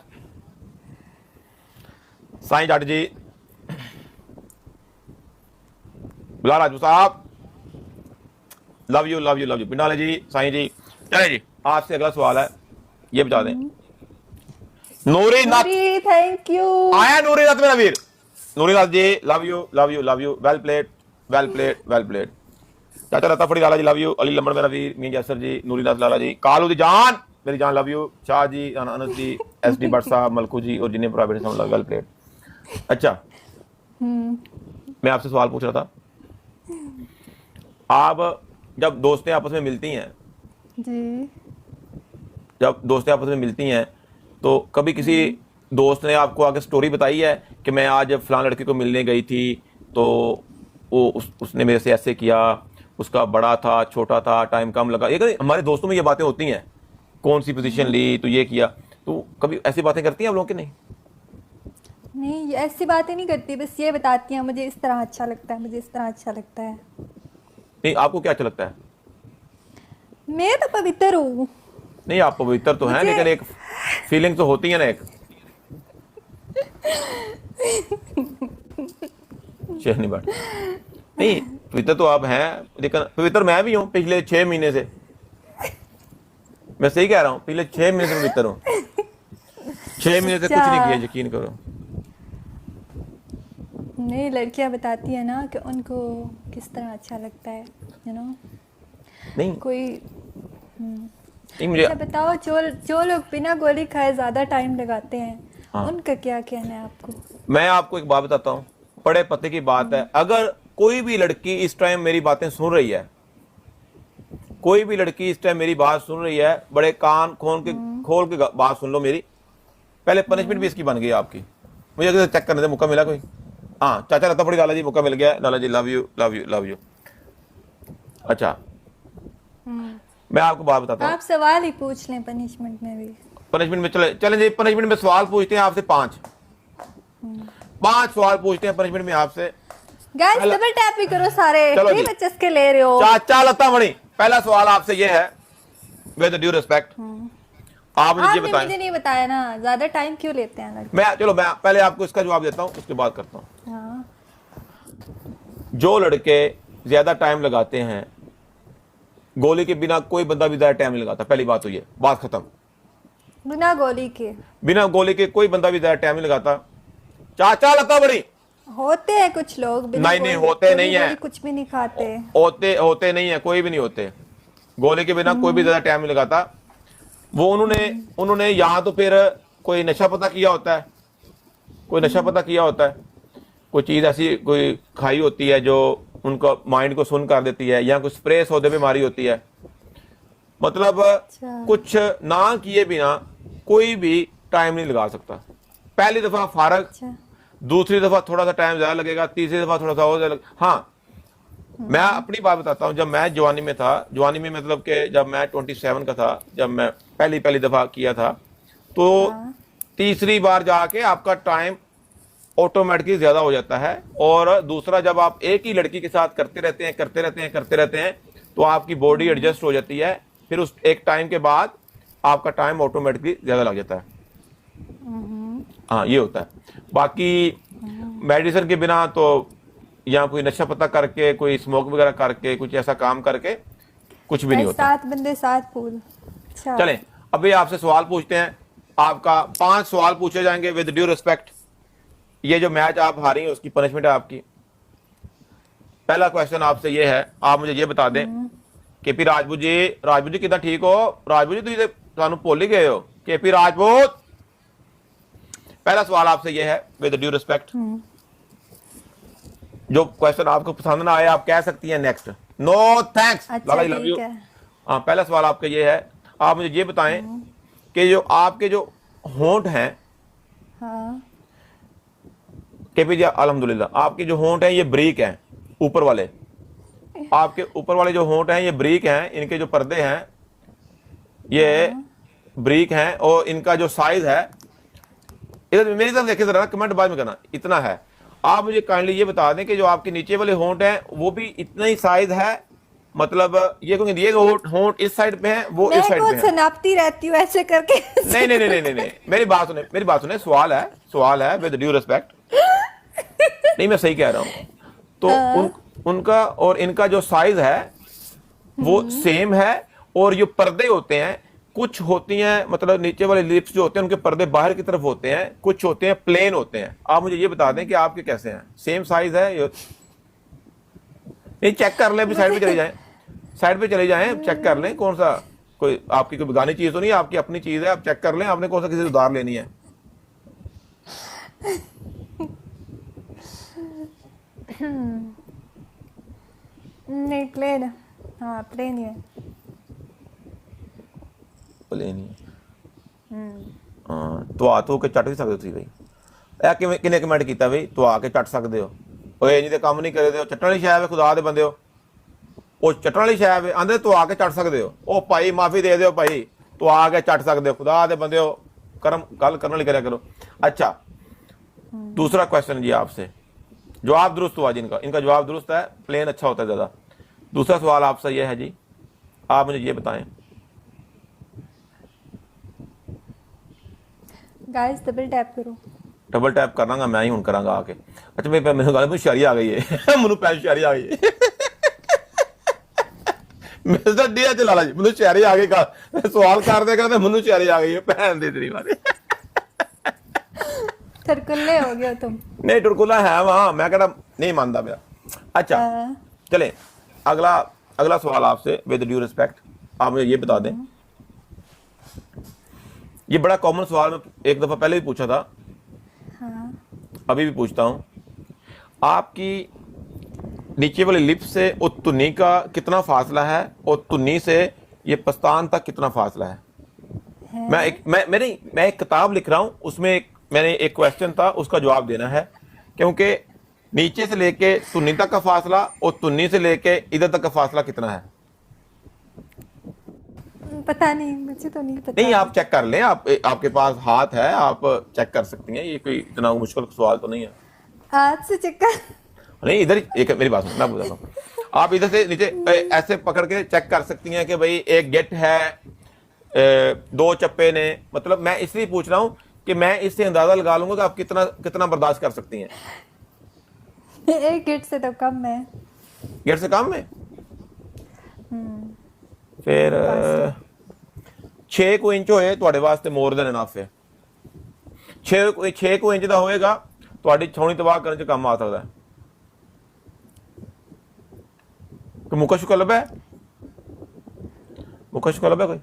Sai Jat ji, Bilal Raju साहब, love you love you love you. पिंडाले जी, साईं जी। चले जी, आपसे अगला सवाल है, ये बता दें। Noori Nath thank you. आया, नूरी नाथ मेरा वीर। Noori Nath ji, love you love you love you. Well played well played well played. चाचा लता फड़ी लाला जी, लव यू। अली लम्बड़ मेरा वीर। मियां जैसर जी, नूरी नाथ लाला जी, कालू दी जान मेरी जान, love you. Shah ji, Anas ji, S D Bhatt साहब, मलकू जी और जिन्हें प्राइवेट समझ, वेल प्लेड। अच्छा, मैं आपसे सवाल पूछ रहा था, आप जब दोस्तें आपस में मिलती हैं जी, जब दोस्तें आपस में मिलती हैं तो कभी किसी दोस्त ने आपको आगे स्टोरी बताई है कि मैं आज फलां लड़के को मिलने गई थी तो वो उसने मेरे से ऐसे किया, उसका बड़ा था, छोटा था, टाइम कम लगा। ये हमारे दोस्तों में ये बातें होती हैं, कौन सी पोजीशन ली तो ये किया, तो कभी ऐसी बातें करती हैं आप लोग कि नहीं? नहीं ऐसी बातें नहीं करती, बस ये बताती हैं मुझे इस तरह अच्छा लगता है, मुझे इस तरह अच्छा लगता है। नहीं, आपको क्या अच्छा लगता है? मैं तो पवित्र हूँ। नहीं, आप पवित्र तो हैं, लेकिन एक फीलिंग तो होती है ना एक। नहीं बात नहीं, पवित्र तो आप हैं, लेकिन पवित्र मैं भी हूँ पिछले 6 महीने से। मैं सही कह रहा हूँ, पिछले 6 महीने से पवित्र हूँ। 6 महीने से कुछ नहीं किया, यकीन करो। नहीं, लड़कियां बताती है ना कि उनको किस तरह अच्छा लगता है, यू नो। नहीं कोई नहीं, मुझे अच्छा बताओ, जो लोग बिना गोली खाए ज्यादा टाइम लगाते हैं, हाँ। उनका क्या कहना है आपको? मैं आपको एक बात बताता हूँ, बड़े पते की बात है। अगर कोई भी लड़की इस टाइम मेरी बातें सुन रही है, कोई भी लड़की इस टाइम मेरी बात सुन रही है, बड़े कान खोल के बात सुन लो मेरी। पहले पनिशमेंट भी इसकी बन गई आपकी। मुझे अगर चेक करने से मौका मिला कोई? हाँ, चाचा लता पड़ी लाला जी, मौका मिल गया। Lala ji, love you love you love you. अच्छा, मैं आपको बात बताता हूँ। आप सवाल ही पूछ लें पनिशमेंट में भी। पनिशमेंट में चले जी, पनिशमेंट में सवाल पूछते हैं आपसे 5 सवाल पूछते हैं पनिशमेंट में आपसे। गाइस डबल टैप भी करो सारे, चलो फ्री जी। में चस्के ले रहे हो। चाचा लता मणि, पहला सवाल आपसे ये है, विद ड्यू रिस्पेक्ट, आप मुझे आपने बताएं। मुझे नहीं बताया ना, ज्यादा टाइम क्यों लेते हैं लड़के? मैं पहले आपको इसका जवाब देता हूँ, उसके बाद करता हूँ। हाँ। जो लड़के ज्यादा टाइम लगाते हैं, गोली के बिना कोई बंदा भी ज्यादा टाइम नहीं लगाता। पहली बात तो ये, बात खत्म। बिना गोली के? बिना गोली के कोई बंदा भी ज्यादा टाइम नहीं लगाता। चाचा लता बड़ी होते हैं कुछ लोग बिना नहीं, नहीं गोली- होते गोली- नहीं है। गोली कुछ भी नहीं खाते। होते नहीं है, कोई भी नहीं होते। गोली के बिना कोई भी ज्यादा टाइम नहीं लगाता। वो उन्होंने यहाँ तो फिर कोई नशा पता किया होता है, कोई नशा पता किया होता है, कोई चीज ऐसी कोई खाई होती है जो उनको माइंड को सुन कर देती है, या कुछ स्प्रे सौदे पे मारी होती है। मतलब कुछ ना किए बिना कोई भी टाइम नहीं लगा सकता। पहली दफा फारग, दूसरी दफा थोड़ा सा टाइम ज्यादा लगेगा, तीसरी दफा थोड़ा सा और ज्यादा हाँ, मैं अपनी बात बताता हूँ। जब मैं जवानी में था, जवानी में मतलब कि जब मैं 27 का था, जब मैं पहली दफा किया था, तो तीसरी बार जाके आपका टाइम ऑटोमेटिकली ज्यादा हो जाता है। और दूसरा, जब आप एक ही लड़की के साथ करते रहते हैं तो आपकी बॉडी एडजस्ट हो जाती है, फिर उस एक टाइम के बाद आपका टाइम ऑटोमेटिकली ज्यादा लग जाता है। हाँ, ये होता है। बाकी मेडिसिन के बिना तो, या कोई नशा पता करके, कोई स्मोक वगैरह करके, कुछ ऐसा काम करके कुछ भी नहीं होता। 7 बंदे 7 फूल। अच्छा, चलें, अभी आपसे सवाल पूछते हैं। आपका 5 सवाल पूछे जाएंगे विद ड्यू रिस्पेक्ट। ये जो मैच आप हारी हैं उसकी पनिशमेंट है आपकी। पहला क्वेश्चन आपसे ये है, आप मुझे ये बता दें केपी राजपूत जी कितना ठीक हो? राजपूत जी तुम सानू भुल ही गए हो। केपी राजपूत, पहला सवाल आपसे ये है विद ड्यू रिस्पेक्ट, जो क्वेश्चन आपको पसंद ना आए आप कह सकती हैं नेक्स्ट, नो थैंक्स। अच्छा, लाला जी लव यू। ठीक है। हाँ, पहला सवाल आपका ये है, आप मुझे ये बताएं कि जो आपके जो होंठ हैं, हाँ, केपी जी अल्हम्दुलिल्लाह, आपके जो होंठ हैं ये ब्रीक हैं, ऊपर वाले, आपके ऊपर वाले जो होंठ हैं ये ब्रीक हैं, इनके जो पर्दे हैं ये ब्रीक हैं, और इनका जो साइज है, इधर मेरी तरफ देखिए जरा, कमेंट बाद में करना, इतना है। आप मुझे काइंडली ये बता दें कि जो आपके नीचे वाले होंठ हैं वो भी इतना ही साइज है, मतलब ये क्योंकि ये होंठ इस साइड पे है, वो इस साइड पे मैं है। खुद नापती रहती हूँ ऐसे करके। नहीं नहीं नहीं नहीं नहीं, मेरी बात सुने, सवाल है विद ड्यू रिस्पेक्ट। नहीं, मैं सही कह रहा हूँ। तो उनका और इनका जो साइज है वो सेम है, और जो पर्दे होते हैं, कुछ होती हैं मतलब नीचे वाले लिप्स जो होते हैं उनके पर्दे बाहर की तरफ होते हैं, कुछ होते हैं प्लेन होते हैं। आप मुझे ये बता दें कि आपके कैसे हैं, सेम साइज है? नहीं, चेक कर लें, अभी साइड पे चले जाएं, चेक कर लें कौन सा, कोई आपकी कोई बेगानी चीज तो नहीं है, आपकी अपनी चीज है, आप चेक कर लें आपने कौन सा किसी से उधार लेनी है। नहीं, प्लेन। हाँ, प्लेन ही है। प्लेन ही ਹਾਂ ਧਵਾ ਧੋ ਕੇ ਚੱਟ ਵੀ ਸਕਦੇ ਤੁਸੀਂ ਬਈ। ਇਹ ਕਿਵੇਂ ਕਿੰਨੇ ਕਮੈਂਟ ਕੀਤਾ ਬਈ ਧਵਾ ਕੇ ਚੱਟ ਸਕਦੇ ਹੋ? ਓਏ ਇੰਜ ਦੇ ਕੰਮ ਨਹੀਂ ਕਰਦੇ ਹੋ, ਚੱਟਣ ਵਾਲੀ ਸ਼ਾਇ ਵੇ ਖੁਦਾ ਦੇ ਬੰਦੇ ਹੋ, ਉਹ ਚੱਟਣ ਵਾਲੀ ਸ਼ਾਇ ਵੇ ਆਂਦੇ ਧਵਾ ਕੇ ਚੱਟ ਸਕਦੇ ਹੋ। ਉਹ ਭਾਈ ਮਾਫੀ ਦੇ ਦਿਓ ਭਾਈ, ਧਵਾ ਕੇ ਚੱਟ ਸਕਦੇ ਹੋ, खुदा ਦੇ ਬੰਦੇ हो, कर्म गल करने वाली करा करो। अच्छा, दूसरा क्वेश्चन जी आपसे, जवाब दुरुस्त हुआ जी, इनका जवाब दुरुस्त है, प्लेन अच्छा होता है ज्यादा। दूसरा सवाल आपसे यह है जी, आप मुझे ये बताएं, गाइस डबल टैप करो। डबल टैप करांगा मैं ही हूं करांगा आके। अच्छा मेरे मैंने गल में शायरी आ गई है। मैनू पै शायरी आ गई है। मिस्टर डी एच लाला जी मैनू शायरी आ गई, सवाल करते करते मैनू शायरी आ गई है, भैन दी तेरी मारी। थरकुल्ले हो गए हो तुम। नहीं टुरकुला है वहां, मैं कहना नहीं मानता पाया। अच्छा चले, अगला सवाल आपसे विद ड्यू रिस्पेक्ट, आप मुझे ये बता दें, ये बड़ा कॉमन सवाल मैं एक दफा पहले भी पूछा था, हाँ। अभी भी पूछता हूं, आपकी नीचे वाली लिप से और तुन्नी का कितना फासला है, और तुन्नी से ये पस्तान तक कितना फासला है? मैं एक किताब लिख रहा हूं, उसमें मैंने एक क्वेश्चन था, उसका जवाब देना है, क्योंकि नीचे से लेके तुन्नी तक का फासला और तुन्नी से लेके इधर तक का फासला कितना है? पता नहीं, मुझे तो नहीं पता। नहीं, आप चेक कर लें, आपके पास हाथ है, आप चेक कर सकती हैं, ये कोई इतना मुश्किल सवाल तो नहीं है। हाथ से चेक कर? नहीं, इधर एक मेरी बात सुन, मैं बताता हूँ, आप इधर से नीचे ऐसे पकड़ के चेक कर सकती हैं कि भाई एक गेट है, दो चप्पे ने, मतलब मैं इसलिए पूछ रहा हूँ कि मैं इससे अंदाजा लगा लूंगा कि आप कितना बर्दाश्त कर सकती हैं। एक गेट से तो कम है। गेट से कम है? फिर 6 को इंच होए ਤੁਹਾਡੇ ਵਾਸਤੇ ਮੋਰ ਦੈਨ ਇਨਫ ਹੈ। 6 को इंच ਦਾ ਹੋਏਗਾ, ਤੁਹਾਡੀ ਛੌਣੀ ਤਬਾਹ ਕਰਨ ਚ ਕੰਮ ਆ ਸਕਦਾ ਹੈ। ਕੋਈ ਮੁੱਕਾ ਸ਼ੁਕਾ ਲੱਭਾ ਹੈ? ਮੁੱਕਾ ਸ਼ੁਕਾ ਲੱਭਾ ਕੋਈ?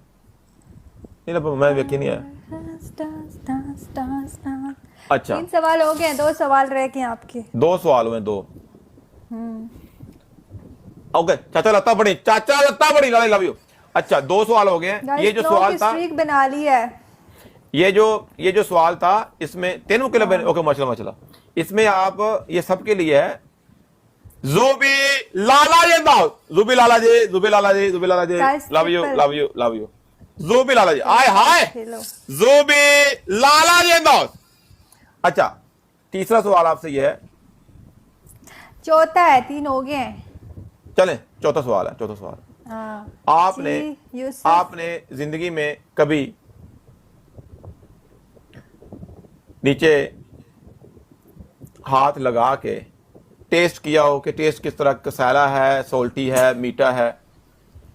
नहीं ਲੱਭਾ, मैं ਵੇਖੀ नहीं आया। अच्छा, 3 सवाल हो गए, 2 सवाल रह गए आपके। 2 सवाल हुए, 2। ओके, चाचा लत्ता बड़ी लाले लव यू। अच्छा, 2 सवाल हो गए हैं। ये जो सवाल था, स्ट्रीक बना ली है। ये जो सवाल था, इसमें 3 के लिए ओके माशाल्लाह, इसमें आप ये सबके लिए है, जुबी लाला जी, लव यू जुबी लाला जी, आय हाय जुबी लाला जी दोस्त। अच्छा, तीसरा सवाल आपसे ये है, चौथा है, 3 हो गए हैं। चलें, चौथा सवाल आपने जिंदगी में कभी नीचे हाथ लगा के टेस्ट किया हो कि टेस्ट किस तरह कसैला है, सोल्टी है, मीठा है?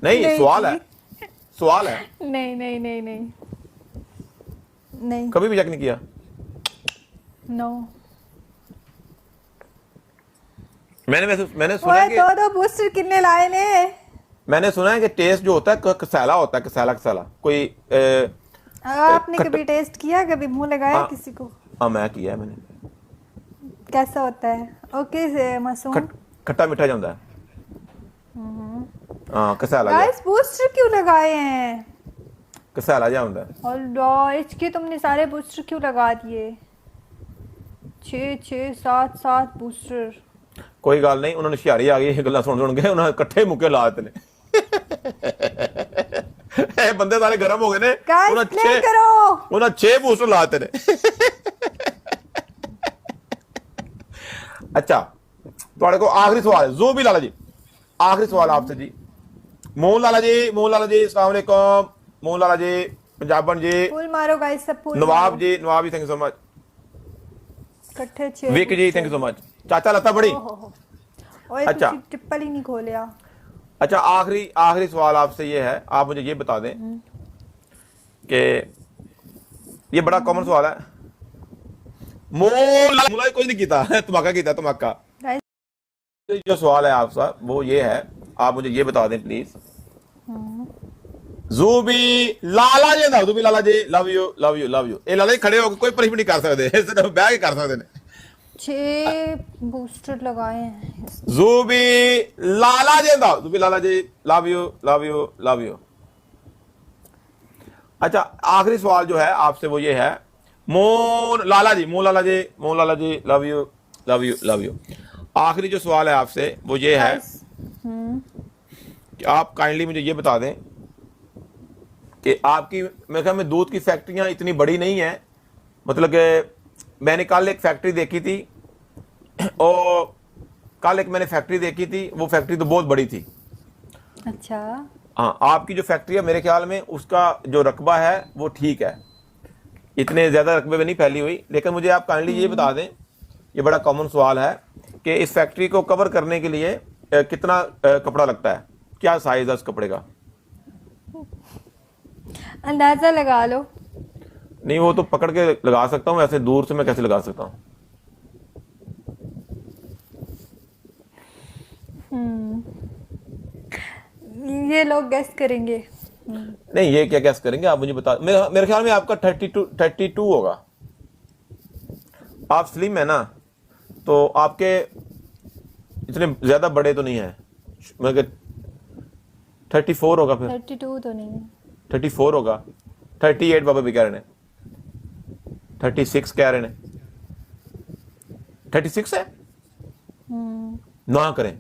नहीं, सवाल है। नहीं, कभी भी चेक नहीं किया? नो। मैंने सुना है ओए कि दो बूस्टर कितने लाए ने? मैंने सुना है कि टेस्ट जो होता है कसाला होता है, कसाला कसाला कोई आपने खट- कभी टेस्ट किया, कभी मुंह लगाया हाँ। किसी को? हाँ मैं किया है मैंने। कैसा होता है? ओके से मासूम। खट्टा मीठा जाता है। हाँ कसाला जा, गाइस बूस्टर क्यों लगाए हैं? कसाला जा होता है। अल्लाह इसके तुमने सारे बूस्टर क्यों लगा दिए? 6 7 बूस्टर। कोई गल नहीं, उन्होंने हुशियारी आ गई गल्लां सुन के उन्होंने इकट्ठे मुक्के ला दिते ने। ਇਹ ਬੰਦੇ ਸਾਰੇ ਗਰਮ ਹੋ ਗਏ ਨੇ। गाइस प्ले करो। ਉਹਨਾਂ 6 ਬੂਸਟਰ ਲਾਤੇ ਨੇ। अच्छा ਤੁਹਾਡੇ ਕੋਲ ਆਖਰੀ ਸਵਾਲ ਹੈ ਜ਼ੂਬੀ ਲਾਲਾ जी, आखिरी सवाल आपसे जी। मोहन लाला जी, मोहन लाला जी अस्सलाम वालेकुम। मोहन लाला जी, पंजाबन जी, फूल मारो गाइस, सब फूल नवाब मारो। जी, Nawab ji thank you so much. इकट्ठे 6 विक जी थैंक यू सो मच। चाचा लता बड़ी। ओए अच्छा। तुसी ट्रिपल ही नहीं खोलिया। अच्छा आखिरी आखिरी सवाल आपसे ये है, आप मुझे ये बता दें कि ये बड़ा कॉमन सवाल है। मोला कुछ नहीं किया, धमाका किया धमाका। गाइस जो सवाल है आपका वो ये है, आप मुझे ये बता दें प्लीज। जूबी लाला जी ना, Jubi Lala ji love you love you love you. ये लाला जी खड़े होकर कोई पनिशमेंट नहीं कर सकते, सिर्फ बैठ के कर सकते हैं। 6 बूस्टर लगाए हैं। जूबी लाला जी ना, Jubi Lala ji love you love you love you. अच्छा आखिरी सवाल जो है आपसे वो ये है, Mohan Lala ji, Mohan Lala ji, Mohan Lala ji love you love you love you. आखिरी जो सवाल है आपसे वो ये है कि आप काइंडली मुझे ये बता दें कि आपकी मेरे ख्याल में दूध की फैक्ट्रियां इतनी बड़ी नहीं है। मतलब कि मैंने कल एक फैक्ट्री देखी थी और कल एक मैंने फैक्ट्री देखी थी, वो फैक्ट्री तो बहुत बड़ी थी। अच्छा हाँ आपकी जो फैक्ट्री है मेरे ख्याल में उसका जो रकबा है वो ठीक है, इतने ज़्यादा रकबे में नहीं फैली हुई। लेकिन मुझे आप काइंडली ये बता दें, ये बड़ा कॉमन सवाल है कि इस फैक्ट्री को कवर करने के लिए कितना कपड़ा लगता है, क्या साइज है उस कपड़े का? अंदाजा लगा लो। नहीं वो तो पकड़ के लगा सकता हूँ, ऐसे दूर से मैं कैसे लगा सकता हूँ? ये लोग गेस करेंगे। नहीं ये क्या गैस करेंगे, आप मुझे बता। मेरे ख्याल में आपका 32 होगा। आप स्लिम है ना, तो आपके इतने ज्यादा बड़े तो नहीं है, मगर 34 होगा। फिर 32 तो नहीं है। 34 होगा। 38 बाबा भी कह रहे हैं, 36 कह रहे हैं। 36 है ना, करें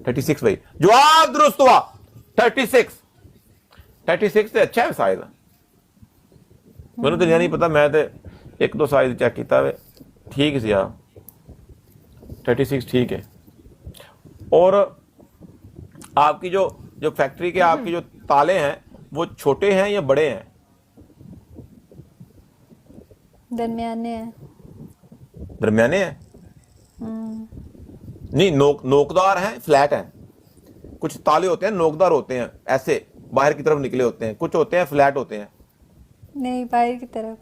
36 भाई, जवाब दुरुस्त हुआ। 36 से अच्छा है साइज। मैंने तो नहीं पता, मैं तो एक दो साइज चेक किया वे, ठीक है यार 36 ठीक है। और आपकी जो जो फैक्ट्री के आपके जो ताले हैं वो छोटे हैं या बड़े हैं? दरमियाने हैं। दरमियाने हैं? नहीं नोकदार हैं, फ्लैट हैं। कुछ ताले होते हैं नोकदार होते हैं, ऐसे बाहर की तरफ निकले होते हैं, कुछ होते हैं फ्लैट होते हैं। नहीं बाहर की तरफ।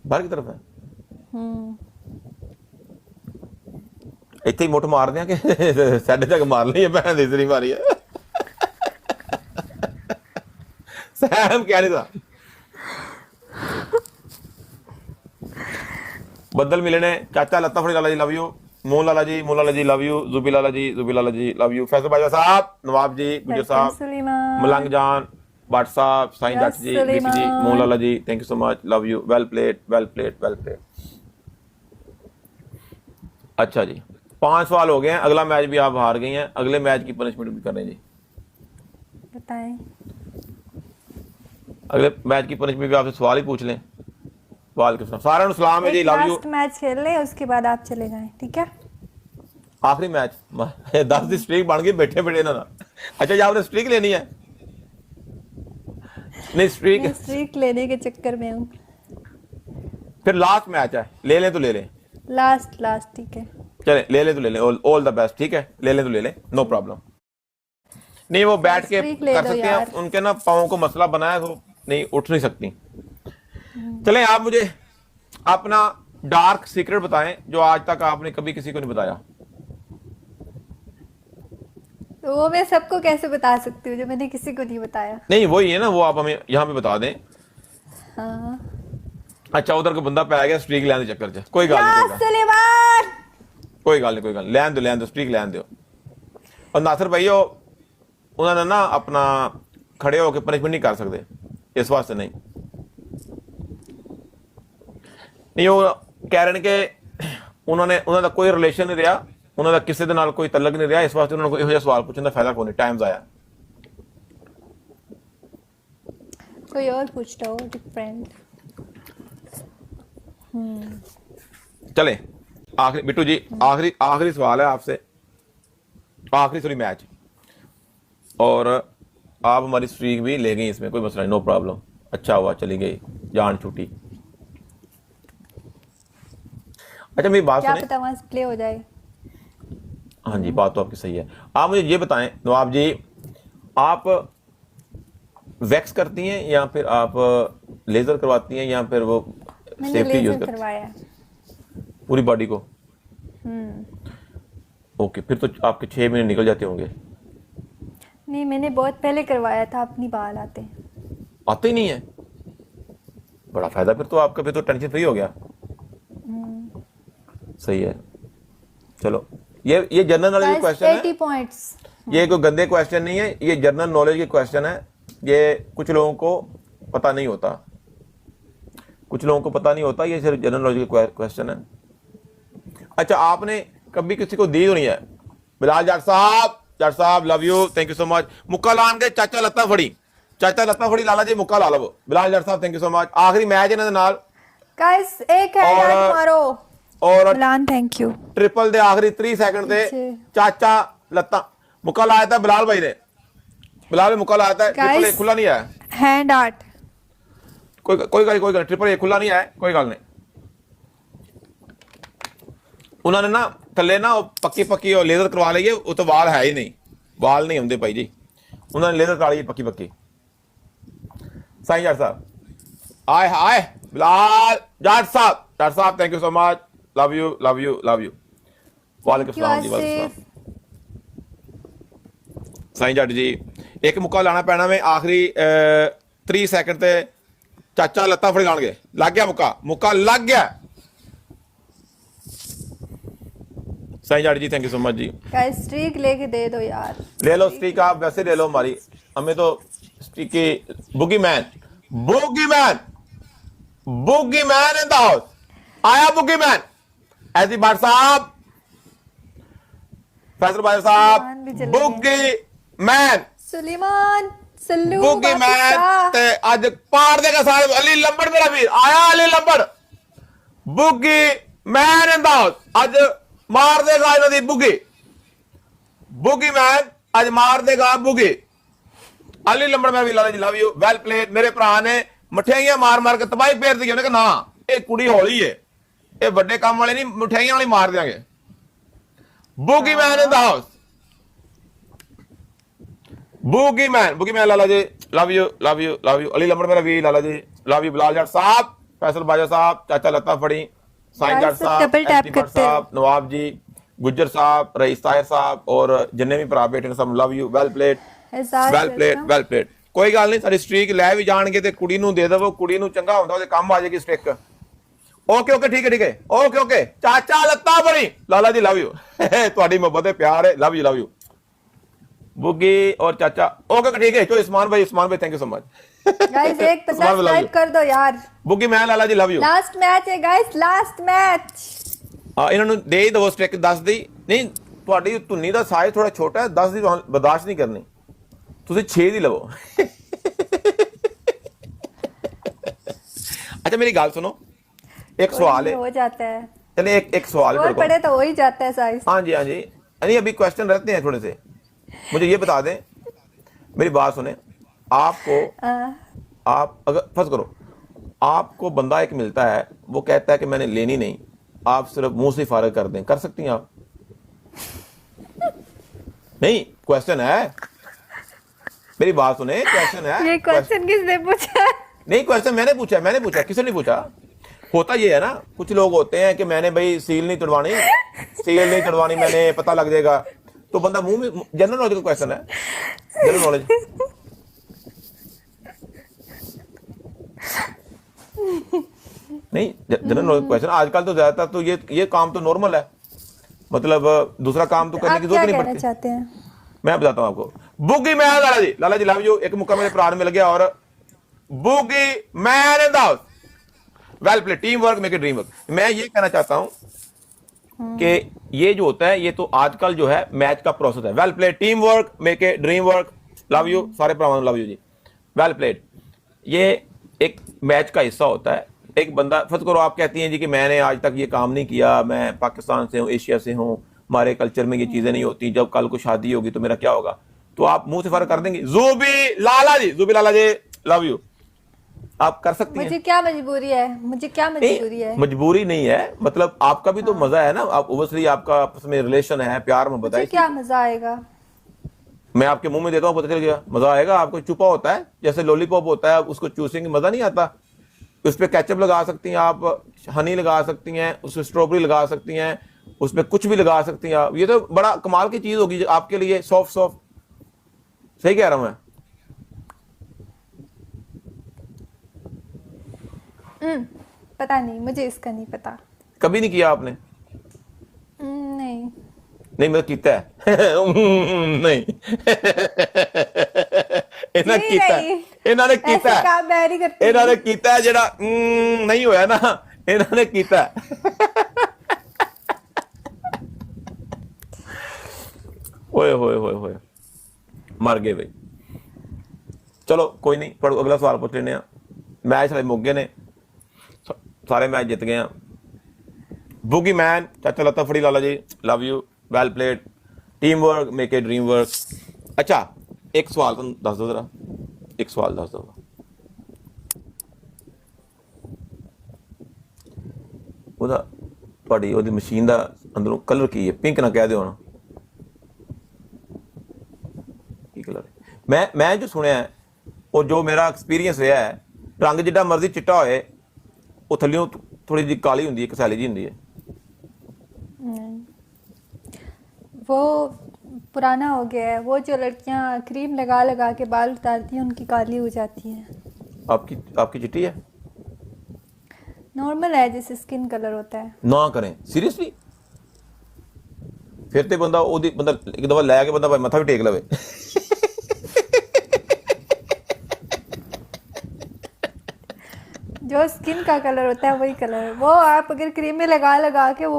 बाहर की तरफ है। ਇੱਥੇ ਹੀ ਮੁੱਠ ਮਾਰਦੇ ਆ ਕਿ ਸਾਡੇ ਤੱਕ ਮਾਰ ਲਈ ਹੈ, ਭੈਣ ਦੀ ਇਸਰੀ ਮਾਰੀ ਹੈ। ਸੈਮ क्या नहीं था। बदल मिले ने, चाचा लत्ता फड़ी Lala ji love you, Mohan Lala ji, Mohan Lala ji love you, Jubi Lala ji, Jubi Lala ji love you, Faisal Bajwa साहब, नवाब जी, गुजर साहब, मलंग जान, भट्ट साहब, Sain Jat ji, Vicky ji, Mohan Lala ji thank you so much love you, well played well played well played. अच्छा जी 5 सवाल हो गए हैं, अगला मैच भी आप हार गई हैं, अगले मैच की पनिशमेंट भी कर रहे हैं जी। बताएं। अगले मैच की पनिशमेंट भी आपसे सवाल ही पूछ लें। वालेकुम सलाम, सारा नु सलाम है जी, लव यू। लास्ट मैच खेल लें उसके बाद आप चले जाएं, ठीक है? आखिरी मैच 10 की स्ट्रीक बन गई बैठे बैठे ना। अच्छा जी आपने स्ट्रीक लेनी है? नहीं स्ट्रीक लेने के चक्कर में हूँ। फिर लास्ट मैच है, ले लें तो ले लें। लास्ट ठीक है, चले ले लें तो ले लें, ऑल द बेस्ट। ठीक है ले लें तो ले लें, नो प्रॉब्लम। नहीं वो बैठ के स्ट्रीक ले कर दो सकते यार। हैं, उनके ना पाँव को मसला बनाया तो नहीं उठ नहीं सकती। चलें आप मुझे अपना डार्क सीक्रेट बताएं जो आज तक आपने कभी किसी को नहीं बताया। तो वो मैं सबको कैसे बता सकती हूँ जो मैंने किसी को नहीं बताया। नहीं वही है ना, वो आप हमें यहाँ पे बता दें। हाँ अच्छा उधर को बंदा पै गया स्ट्रीक लैन चक्कर च, कोई गल या नहीं, सुलेमान कोई गल नहीं, लैन दो स्ट्रीक लैन दो। और नासिर भाई उन्होंने ना अपना खड़े होकर पनिशमेंट नहीं कर सकते, इस वास्ते नहीं वो कह रहे हैं कि उन्होंने कोई रिलेशन नहीं रहा, उन्होंने किसी दे नाल कोई तलक नहीं रहा, इस वास्ते उन्होंने कोई सवाल पूछने का फायदा कोई नहीं, टाइम आया। कोई और पूछता हो डिफरेंट। चले आखिरी बिट्टू जी, आखिरी सवाल है आपसे, आखिरी सॉरी मैच, और आप हमारी स्ट्रीक भी ले गई, इसमें कोई मसला नहीं, नो प्रॉब्लम, अच्छा हुआ चली गई, जान छूटी। अच्छा मेरी बात क्या सुने, पता वहां से प्ले हो जाए। हाँ जी बात तो आपकी सही है। आप मुझे ये बताएं नवाब जी, आप वैक्स करती हैं या फिर आप लेजर करवाती हैं या फिर वो मैंने सेफ्टी यूज लेजर करती करवाया। हैं पूरी बॉडी को? ओके, फिर तो आपके 6 महीने निकल जाते होंगे। नहीं मैंने बहुत पहले करवाया था, अपनी बाल आते आते ही नहीं है, बड़ा फायदा फिर तो आपका, फिर तो टेंशन फ्री हो गया। सही है, चलो ये जनरल नॉलेज के क्वेश्चन 80 है, पॉइंट्स। ये कोई गंदे क्वेश्चन नहीं है, ये जनरल नॉलेज के क्वेश्चन है, ये कुछ लोगों को पता नहीं होता, ये सिर्फ जनरल नॉलेज के क्वेश्चन है। अच्छा आपने कभी किसी को दी तो नहीं है? बिलाल जाट साहब love you, thank you so much. मुक्का लान के चाचा लत्ता फड़ी लाला जी, मुक्का ला लो। बिलाल जाट साहब थैंक यू सो मच। आखिरी मैच इन्हां दे नाल गाइस एक हैंड मारो और बिलाल, थैंक यू। ट्रिपल दे आखिरी 3 सेकंड दे चाचा लत्ता मुक्का लाया था बिलाल भाई ने, बिलाल ने मुक्का लाया था। ट्रिपल ए खुला नहीं है, हैंड आर्ट। कोई गल ट्रिपल ए खुला नहीं है, कोई गल नहीं। उन्होंने ना थले ना पक्की और लेजर करवा ली है, वो तो वाल है ही नहीं, वाल नहीं होंगे भाई जी, उन्होंने लेजर करा ली पक्की। साईं जाट साहब आए बिलाल जाट साहब thank you so much, love you. वालेकुम सलाम जी, वालेकुम सलाम। साईं जाट जी एक मुक्का लाना पैना में आखिरी 3 सेकंड ते चाचा लत्ता फड़ी लाणगे, लग गया मुक्का लग गया। Sain Jat ji thank you so much जी। गाइस स्ट्रीक लेके दे दो यार, ले लो स्ट्रीक, आप वैसे ले लो हमारी, हमें तो स्ट्रीक की बुगी मैन इन द हाउस आया, बुगी मैन ऐसी बात साहब, फैसल भाई साहब, बुगी मैन सुलेमान सल्लू बुगी मैन ते आज पार देगा साहब, अली लंबड़ मेरा वीर आया, Ali लंबड़ बुगी man in the house, आज मार देगा इन्हों दी बुगी मैन आज मार देगा बुगी। अली लंबड़ मेरा वीर Lala ji love you, well played. मेरे भरा ने मठियाइयां मार के तबाही फेर दी, उन्हें कहा ना ये कुड़ी हौली है, ये बड़े काम वाले नहीं, मिठाइयां वाली मार देंगे। Boogie man in the house, boogie man Lala ji love you. Ali Lambar मेरा वीर लाला जी लव यू। बिलाल जाट साहब, फैसल बाजा साहब, चाचा लत्ता फड़ी, साईं जाट साहब, एसटी भट्ट साहब, नवाब जी, गुज्जर साहब, रईस ताहिर साहब और जिन्ने भी भरा बेटे सब लव यू, वेल प्लेड। कोई गल नहीं, सारी स्ट्रीक लै भी जाणगे ते कुड़ी नूं दे देवो, कुड़ी नूं चंगा हुंदा ओहदे काम आ जाएगी स्ट्रिक। ओके ठीक है ओके चाचा लत्ता फड़ी लाला जी लव यू तुहाडी मोहब्बत है प्यार है, लव यू बुगी और चाचा। ओके ठीक है, तो उस्मान भाई thank you so much. Guys एक तो सब्सक्राइब कर दो यार। बुगी मैं लाला ji love you. Last match है गाइस, लास्ट मैच। हां इन्होंने दे ही दो स्ट्रिक, 10 दी नहीं, ਤੁਹਾਡੀ ਧੁੰਨੀ ਦਾ ਸਾਈਜ਼ ਥੋੜਾ ਛੋਟਾ ਹੈ, 10 ਦੀ ਬਰਦਾਸ਼ਤ ਨਹੀਂ ਕਰਨੀ, ਤੁਸੀਂ 6 ਦੀ ਲਵੋ। अच्छा मेरी गाल सुनो, एक सवाल है, हो जाता है, चलिए एक सवाल और पढ़े तो हो ही जाता है साइज। हाँ जी नहीं अभी क्वेश्चन रहते हैं थोड़े से, मुझे ये बता दें, मेरी बात सुने, आपको आप अगर फर्ज करो आपको बंदा एक मिलता है, वो कहता है कि मैंने लेनी नहीं, आप सिर्फ मुंह से फारग कर दें, कर सकती हैं आप? नहीं क्वेश्चन है, मेरी बात सुने, क्वेश्चन है। ये क्वेश्चन किसने पूछा? नहीं क्वेश्चन मैंने पूछा, किसी ने पूछा। होता ये है ना, कुछ लोग होते हैं कि मैंने भाई सील नहीं तोड़वानी मैंने, पता लग जाएगा, तो बंदा मुंह में, जनरल नॉलेज का क्वेश्चन है, जनरल नॉलेज। नहीं, जनरल नॉलेज क्वेश्चन। आजकल तो ज्यादातर तो ये काम तो नॉर्मल है, मतलब दूसरा काम तो करने की जरूरत नहीं पड़ती। चाहते हैं मैं बताता हूं आपको, boogie man, Lala ji love you, एक मुक्का मेरे प्राण में लग गया, और boogie man in the house, well play, team work make a dream work. मैं ये कहना चाहता हूं कि ये जो होता है, ये तो आजकल जो है मैच का प्रोसेस है। Well play, team work make a dream work, love you सारे प्राण, love you ji, well played. ये एक मैच का हिस्सा होता है। एक बंदा, फर्ज करो आप कहती हैं जी कि मैंने आज तक ये काम नहीं किया, मैं पाकिस्तान से हूँ, एशिया से हूँ, हमारे कल्चर में ये चीजें नहीं होती, जब कल को शादी होगी तो मेरा क्या होगा, तो आप मुंह से फर्क कर देंगे। जूबी लाला जी लव यू, आप कर सकती हैं। मुझे क्या मजबूरी है? मजबूरी नहीं है, मतलब आपका भी तो मजा है ना, आप ओबियसली आपका आपस में रिलेशन है, प्यार मोहब्बत है, क्या मजा आएगा? मैं आपके मुंह में देता हूँ, पता चल गया, मजा आएगा आपको। छुपा होता है, जैसे लॉलीपॉप होता है, उसको चूसेंगे, मजा नहीं आता। उस पर केचप लगा सकती हैं आप, हनी लगा सकती हैं, उसमें स्ट्रॉबेरी लगा सकती हैं, उसमें कुछ भी लगा सकती हैं आप। ये तो बड़ा कमाल की चीज होगी आपके लिए, सॉफ्ट सॉफ्ट। सही कह रहा हूं मैं? पता नहीं, मुझे इसका नहीं पता। कभी नहीं किया आपने? नहीं नहीं, मैं कीता है। नहीं, इन्होंने कीता है, इन्होंने कीता है, इन्होंने कीता है, जेड़ा नहीं होया ना, इन्होंने कीता है। ओए होए होए होए, मर गए भाई। चलो कोई नहीं, पर अगला सवाल पूछ लेने आ। मैच सारे मुक गए ने, सारे मैच जित गए हैं। बुगी मैन, चाचा लता फड़ी Lala ji love you, well played, team work make a dream work. अच्छा, एक सवाल तुम दस दो जरा, एक सवाल दस दो। ਉਹਦਾ ਤੁਹਾਡੀ ਉਹਦੀ ਮਸ਼ੀਨ ਦਾ ਅੰਦਰੋਂ ਕਲਰ ਕੀ ਹੈ? ਪਿੰਕ ਨਾ ਕਹਿ ਦਿਓ ਨਾ, ਕੀ ਕਲਰ ਹੈ? ਮੈਂ ਜੋ ਸੁਣਿਆ ਉਹ ਜੋ ਮੇਰਾ ਐਕਸਪੀਰੀਅੰਸ ਰਿਹਾ ਹੈ, ਰੰਗ ਜਿੱਡਾ ਮਰਜ਼ੀ ਚਿੱਟਾ ਹੋਏ, ਉਹ ਥੱਲਿਓਂ ਥੋੜੀ ਜਿਹੀ ਕਾਲੀ ਹੁੰਦੀ ਹੈ, ਕਸੈਲੀ ਜਿਹੀ ਹੁੰਦੀ ਹੈ। वो पुराना हो गया है। वो जो लड़कियां क्रीम लगा लगा के बाल उतारती हैं, उनकी काली हो जाती हैं। आपकी चिट्टी है? नॉर्मल है, जैसे स्किन कलर होता है। ना करें सीरियसली, फिर तो बंदा एक दफा लै के बंदा मथा भी टेक लवे। जो स्किन का कलर होता है वही कलर है। वो आप अगर क्रीम में लगा लगा के वो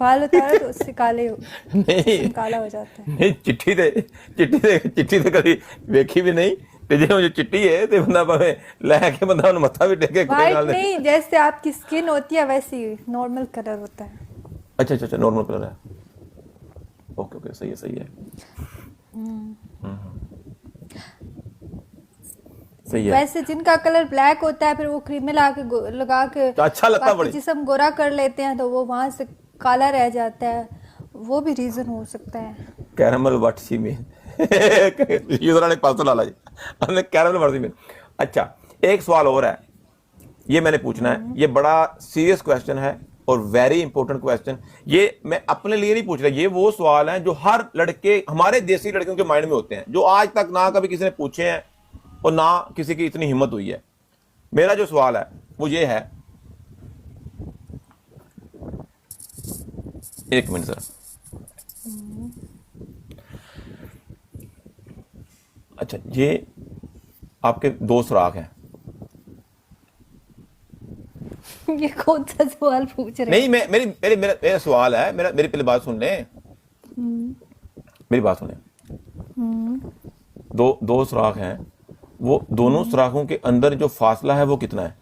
बाल उतारो तो उससे काले नहीं, काला हो जाता है। नहीं, चिट्ठी ते कभी वेखी भी नहीं, ते जे जो चिट्टी है ते बंदा भावे लै के बंदा उन मथा भी टेके। वाइट नहीं, जैसे आपकी स्किन होती है वैसी नॉर्मल कलर होता है। अच्छा, नॉर्मल कलर है। ओके, सही है। सही है। वैसे जिनका कलर ब्लैक होता है, फिर वो क्रीम में लगा के तो अच्छा लगता है, बड़ी जिस्म गोरा कर लेते हैं, तो वो वहां से काला रह जाता है। वो भी रीजन हो सकता है। Caramel what she mean, user ने पास लाला जी, हमने कैरमल व्हाट शी मीन। अच्छा, एक सवाल और है, ये मैंने पूछना है, ये बड़ा सीरियस क्वेश्चन है और वेरी इंपॉर्टेंट क्वेश्चन। ये मैं अपने लिए नहीं पूछ रहा, ये वो सवाल है जो हर लड़के, हमारे देसी लड़कियों के माइंड में होते हैं, जो आज तक ना कभी किसी ने पूछे हैं और ना किसी की इतनी हिम्मत हुई है। मेरा जो सवाल है वो ये है, एक मिनट सर। अच्छा, ये आपके दो सुराख हैं। ये कौन सा सवाल पूछ रहे हैं? नहीं, मेरा सवाल है, मेरी पहले बात सुन लें, मेरी बात सुने। दो सुराख हैं, वो दोनों सुराखों के अंदर जो फासला है वो कितना है?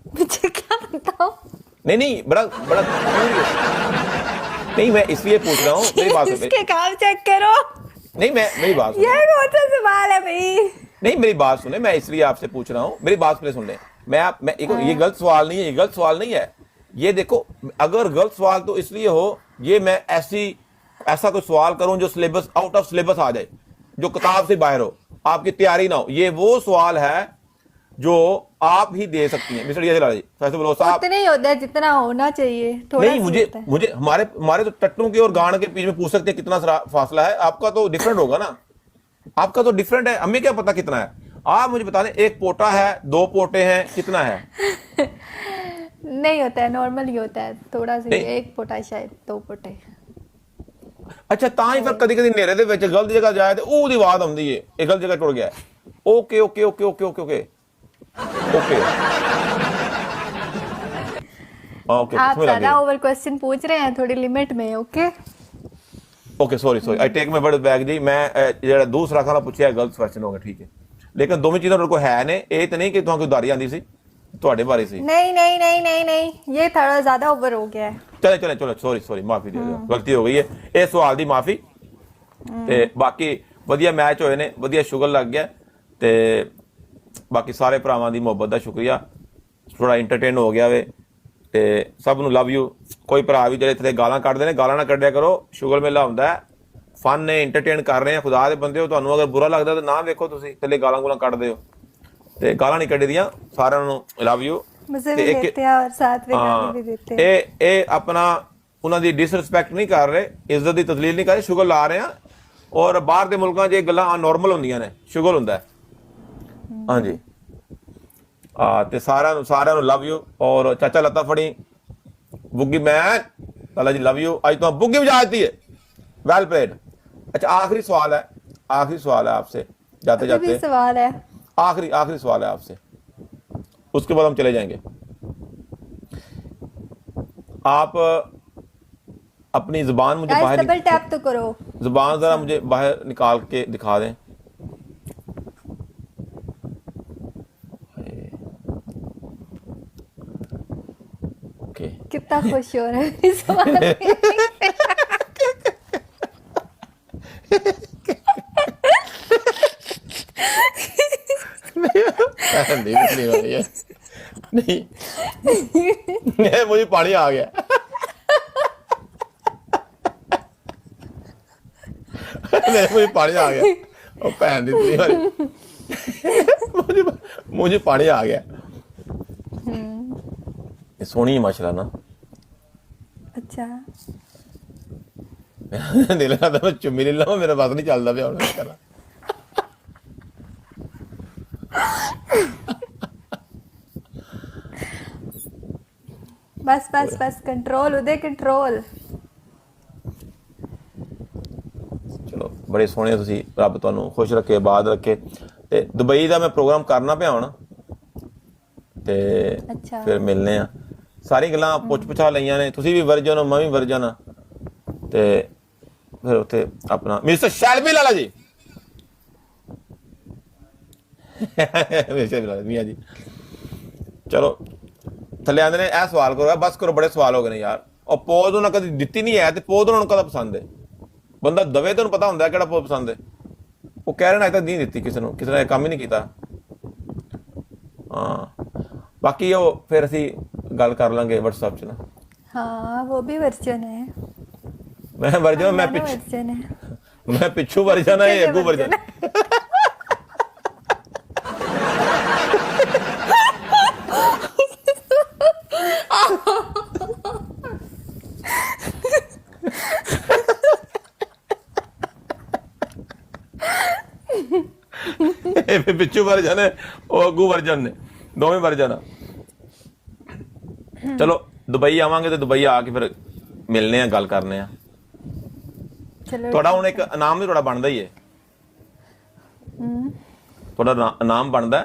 मुझे क्या बताओ? नहीं, बड़ा नहीं, मैं इसलिए पूछ रहा हूँ, मेरी बात सुन। इसके काम चेक करो। नहीं, मेरी बात सुन। ये कौन सा सवाल है भाई? नहीं, मेरी बात सुने, मैं इसलिए आपसे पूछ रहा हूँ, मेरी बात पहले सुन ले। ये गलत सवाल नहीं है, ये गलत सवाल नहीं है। ये देखो, अगर गलत सवाल तो इसलिए हो, ये मैं ऐसा कोई सवाल करूं जो सिलेबस, आउट ऑफ सिलेबस आ जाए, जो किताब से बाहर हो, आपकी तैयारी ना हो। ये वो सवाल है जो आप ही दे सकती हैं। मिस्टर यासिर जी, फैसल बलोच साहब, उतना ही होता है जितना होना चाहिए, थोड़ा नहीं सा मुझे होता है। मुझे हमारे तो टट्टू के और गांड के बीच में पूछ सकते हैं कितना फासला है, आपका तो डिफरेंट होगा ना, आपका तो डिफरेंट है, हमें क्या पता कितना है। आप मुझे बता दें, एक पोटा है, 2 पोटे हैं, कितना है? नहीं होता है, नॉर्मल ही होता है, थोड़ा सा ही, नहीं। 1 पोटा शायद 2 पोटे। अच्छा, ਤਾਂ ਹੀ ਫਿਰ ਕਦੀ ਕਦੀ ਹਨੇਰੇ ਦੇ ਵਿੱਚ ਗਲਤ ਜਗ੍ਹਾ ਜਾਏ ਤੇ ਉਹਦੀ ਆਵਾਜ਼ ਆਉਂਦੀ ਏ, ਇਹ ਗਲਤ ਜਗ੍ਹਾ ਟੁੱਟ ਗਿਆ। Okay okay okay okay okay okay okay okay आप ज्यादा ओवर क्वेश्चन पूछ रहे हैं, थोड़ी लिमिट में। Okay okay sorry I take my word back ji. ਮੈਂ ਜਿਹੜਾ ਦੂਸਰਾ ਖਾਣਾ ਪੁੱਛਿਆ ਗਲਤ ਕੁਐਸਚਨ ਹੋ ਗਿਆ, ਠੀਕ ਹੈ, ਲੇਕਿਨ ਦੋਵੇਂ ਚੀਜ਼ਾਂ ਤੁਹਾਡੇ ਕੋਲ ਹੈ ਨੇ, ਇਹ ਤਾਂ ਨਹੀਂ ਕਿ ਤੁਹਾਨੂੰ ਕੋਈ ਉਦਾਰੀ ਆਂਦੀ ਸੀ, ਤੁਹਾਡੇ ਬਾਰੇ ਸੀ। नहीं नहीं नहीं नहीं नहीं, ये थोड़ा ज्यादा ओवर हो गया है। ਚਲੇ ਚਲੇ ਚਲੋ ਸੌਰੀ ਮਾਫੀ ਦੇ ਦਿਓ, ਗਲਤੀ ਹੋ ਗਈ ਹੈ, ਇਹ ਸਵਾਲ ਦੀ ਮਾਫੀ। ਤੇ ਬਾਕੀ ਵਧੀਆ ਮੈਚ ਹੋਏ ਨੇ, ਵਧੀਆ ਸ਼ੁਗਰ ਲੱਗ ਗਿਆ, ਤੇ ਬਾਕੀ ਸਾਰੇ ਭਰਾਵਾਂ ਦੀ ਮੁਹੱਬਤ ਦਾ ਸ਼ੁਕਰੀਆ, ਥੋੜਾ ਇੰਟਰਟੇਨ ਹੋ ਗਿਆ ਵੇ, ਤੇ ਸਭ ਨੂੰ ਲਵ ਯੂ। ਕੋਈ ਭਰਾ ਵੀ ਜਿਹੜੇ ਇੱਥੇ ਗਾਲਾਂ ਕੱਢਦੇ ਨੇ, ਗਾਲਾਂ ਨਾ ਕੱਢਿਆ ਕਰੋ, ਸ਼ੁਗਰ ਮੇਲਾ ਹੁੰਦਾ ਹੈ, ਫਨ ਨੇ, ਇੰਟਰਟੇਨ ਕਰ ਰਹੇ ਆ, ਖੁਦਾ ਦੇ ਬੰਦੇ ਹੋ, ਤੁਹਾਨੂੰ ਅਗਰ ਬੁਰਾ ਲੱਗਦਾ ਤਾਂ ਨਾ ਵੇਖੋ, ਤੁਸੀਂ ਥੱਲੇ ਗਾਲਾਂ ਗੂਲਾਂ ਕੱਢਦੇ ਹੋ, ਤੇ ਗਾਲਾਂ ਨਹੀਂ ਕੱਢਦੀਆਂ। ਸਾਰਿਆਂ ਨੂੰ ਲਵ ਯੂ। मुझे भी देते हैं और साथ में गाली भी देते हैं। ਇਹ ਆਪਣਾ ਉਹਨਾਂ ਦੀ ਡਿਸਰਿਸਪੈਕਟ ਨਹੀਂ ਕਰ ਰਹੇ, ਇੱਜ਼ਤ ਦੀ ਤਸਲੀਲ ਨਹੀਂ ਕਰ ਰਹੇ, ਸ਼ੁਗਰ ਲਾ ਰਹੇ ਆ। ਔਰ ਬਾਹਰ ਦੇ ਮੁਲਕਾਂ 'ਚ ਇਹ ਗੱਲਾਂ ਨਾਰਮਲ ਹੁੰਦੀਆਂ ਨੇ, ਸ਼ੁਗਰ ਹੁੰਦਾ ਹੈ। ਹਾਂਜੀ ਤੇ ਸਾਰਿਆਂ ਨੂੰ ਲਵ ਯੂ। ਔਰ ਚਾਚਾ ਲੱਤਾ ਫੜੀ ਬੁੱਗੀ ਮੈਨ, ਲਾਲਾ ਜੀ ਲਵ ਯੂ। ਅੱਜ तो बुग्गी बजा देती है, वेल प्लेड। अच्छा आखिरी सवाल है आपसे, जाते अभी भी जाते सवाल है। आखिरी सवाल है आपसे, उसके बाद हम चले जाएंगे। आप अपनी जुबान मुझे बाहर डबल टैप तो करो। जुबान जरा मुझे बाहर निकाल के दिखा दें। ओके, कितना खुश हो रहे हैं इस सवाल में। नहीं हो रही है, नहीं मुझे पानी आ गया। मुझे पानी आ गया, ओ भैन दी इतनी बारी मुझे पानी आ गया। ये सोहनी है माशाल्लाह ना। अच्छा मेरा दिल करदा मैं चुम्मी ले लवां, मेरा बस नहीं चलदा पिया हुण करा। बस बस बस, कंट्रोल उदय, कंट्रोल। ਚਲੋ ਬੜੇ ਸੋਹਣੇ ਤੁਸੀਂ, ਰੱਬ ਤੁਹਾਨੂੰ ਖੁਸ਼ ਰੱਖੇ, ਆਬਾਦ ਰੱਖੇ। ਤੇ ਦੁਬਈ ਦਾ ਮੈਂ ਪ੍ਰੋਗਰਾਮ ਕਰਨਾ ਪਿਆ ਹੁਣ, ਤੇ ਅੱਛਾ। ਫਿਰ ਮਿਲਨੇ ਆ। ਸਾਰੀ ਗੱਲਾਂ ਪੁੱਛ ਪੁਛਾ ਲਈਆਂ ਨੇ, ਤੁਸੀਂ ਵੀ ਵਰਜਨ ਹੋ, ਮੈਂ ਵੀ ਵਰਜਨ ਆ, ਤੇ ਫਿਰ ਉੱਥੇ ਆਪਣਾ mister Shelby Lala ji mister ਲਾਲਾ ਮੀਆਂ ਜੀ, ਚਲੋ ਥੱਲੇ ਆਂਦੇ ਨੇ ਇਹ ਸਵਾਲ ਕਰੋ, ਬਸ ਕਰੋ, ਬੜੇ ਸਵਾਲ ਹੋ ਗਏ ਨੇ ਯਾਰ। ਉਹ ਪੋਜ਼ ਉਹਨਾਂ ਕਦੀ ਦਿੱਤੀ ਨਹੀਂ ਹੈ, ਤੇ ਪੋਜ਼ ਉਹਨਾਂ ਨੂੰ ਕਦਾ ਪਸੰਦ ਹੈ? ਬੰਦਾ ਦਵੇ ਤੁਹਾਨੂੰ ਪਤਾ ਹੁੰਦਾ ਕਿਹੜਾ ਪੋਜ਼ ਪਸੰਦ ਹੈ। ਉਹ ਕਹਿ ਰਹੇ ਨੇ ਅਜੇ ਤੱਕ ਨਹੀਂ ਦਿੱਤੀ ਕਿਸੇ ਨੂੰ, ਕਿਸੇ ਨੇ ਕੰਮ ਹੀ ਨਹੀਂ ਕੀਤਾ। ਹਾਂ ਬਾਕੀ ਉਹ ਫਿਰ ਅਸੀਂ ਗੱਲ ਕਰ ਲਾਂਗੇ WhatsApp 'ਚ ਨਾ। हाँ वो भी वर्जन है, ਮੈਂ ਵਰਜਨ, ਮੈਂ दोनों ਪਿੱਛੇ वर्जन है। ਮੈਂ ਪਿੱਛੂ ਵਰਜਨ ਹੈ, ਅੱਗੂ ਵਰਜਨ। ਪਿੱਛੂ ਵਰਜਨ ਹੈ, ਉਹ ਅੱਗੂ ਵਰਜਨ ਨੇ, ਦੋਵੇਂ ਵਰਜਨ ਆ। ਚਲੋ ਦੁਬਈ ਆਵਾਂਗੇ ਤੇ ਦੁਬਈ ਆ ਕੇ ਫਿਰ ਮਿਲਨੇ ਆ, ਗੱਲ ਕਰਨੇ ਆ। चलो ਤੁਹਾਡਾ ਹੁਣ ਇੱਕ ਇਨਾਮ ਵੀ ਤੁਹਾਡਾ ਬਣਦਾ ਹੀ ਹੈ, ਤੁਹਾਡਾ ਇਨਾਮ ਬਣਦਾ।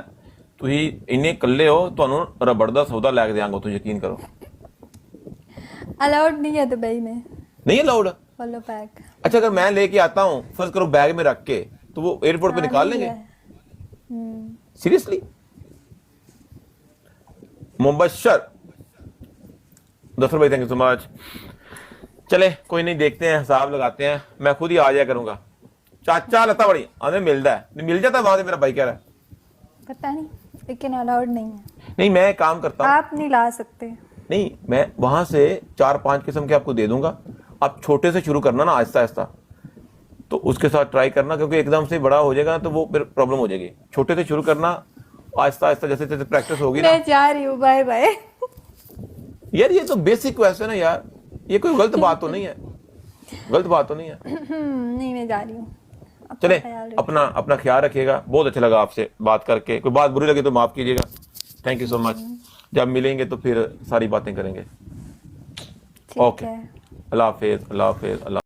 ਤੁਸੀਂ ਇੰਨੇ ਇਕੱਲੇ ਹੋ, ਤੁਹਾਨੂੰ ਰਬੜ ਦਾ ਸੌਦਾ ਲੈ ਕੇ ਦਿਆਂਗਾ, ਤੁਸੀਂ ਯਕੀਨ ਕਰੋ। अलाउड नहीं है दुबई में नहीं अलाउड? Follow bag. अच्छा अगर मैं लेके आता हूँ, फर्ज करो बैग में रख के, तो वो एयरपोर्ट पे निकाल लेंगे? सीरियसली? मुबशर दफर भाई, थैंक यू सो मच। चले कोई नहीं, देखते हैं, हिसाब लगाते हैं, मैं खुद ही आ जाया करूंगा। चाचा लता बड़ी आने मिलता है, नहीं मिल जाता वहां से, मेरा भाई कह रहा है। पता नहीं, लेकिन अलाउड नहीं है। नहीं मैं काम करता हूँ, आप नहीं ला सकते। नहीं मैं वहां से 4-5 किस्म के आपको दे दूंगा, आप छोटे से शुरू करना ना, आहिस्ता आहिस्ता, तो उसके साथ ट्राई करना, क्योंकि एकदम से बड़ा हो जाएगा तो वो फिर प्रॉब्लम हो जाएगी। छोटे से शुरू करना, आहिस्ता आहिस्ता जैसे जैसे प्रैक्टिस होगी ना। मैं जा रही हूँ, बाय बाय। यार ये तो बेसिक क्वेश्चन है यार, ये कोई गलत बात तो नहीं है, गलत बात तो नहीं है। नहीं, मैं जा रही हूँ। अपना चले, ख्याल रखिए। अपना अपना ख्याल रखिएगा। बहुत अच्छा लगा आपसे बात करके, कोई बात बुरी लगी तो माफ कीजिएगा। Thank you so much. जब मिलेंगे तो फिर सारी बातें करेंगे। ठीक ओके, है। अल्लाह हाफिज, अल्लाह हाफिज, अल्लाह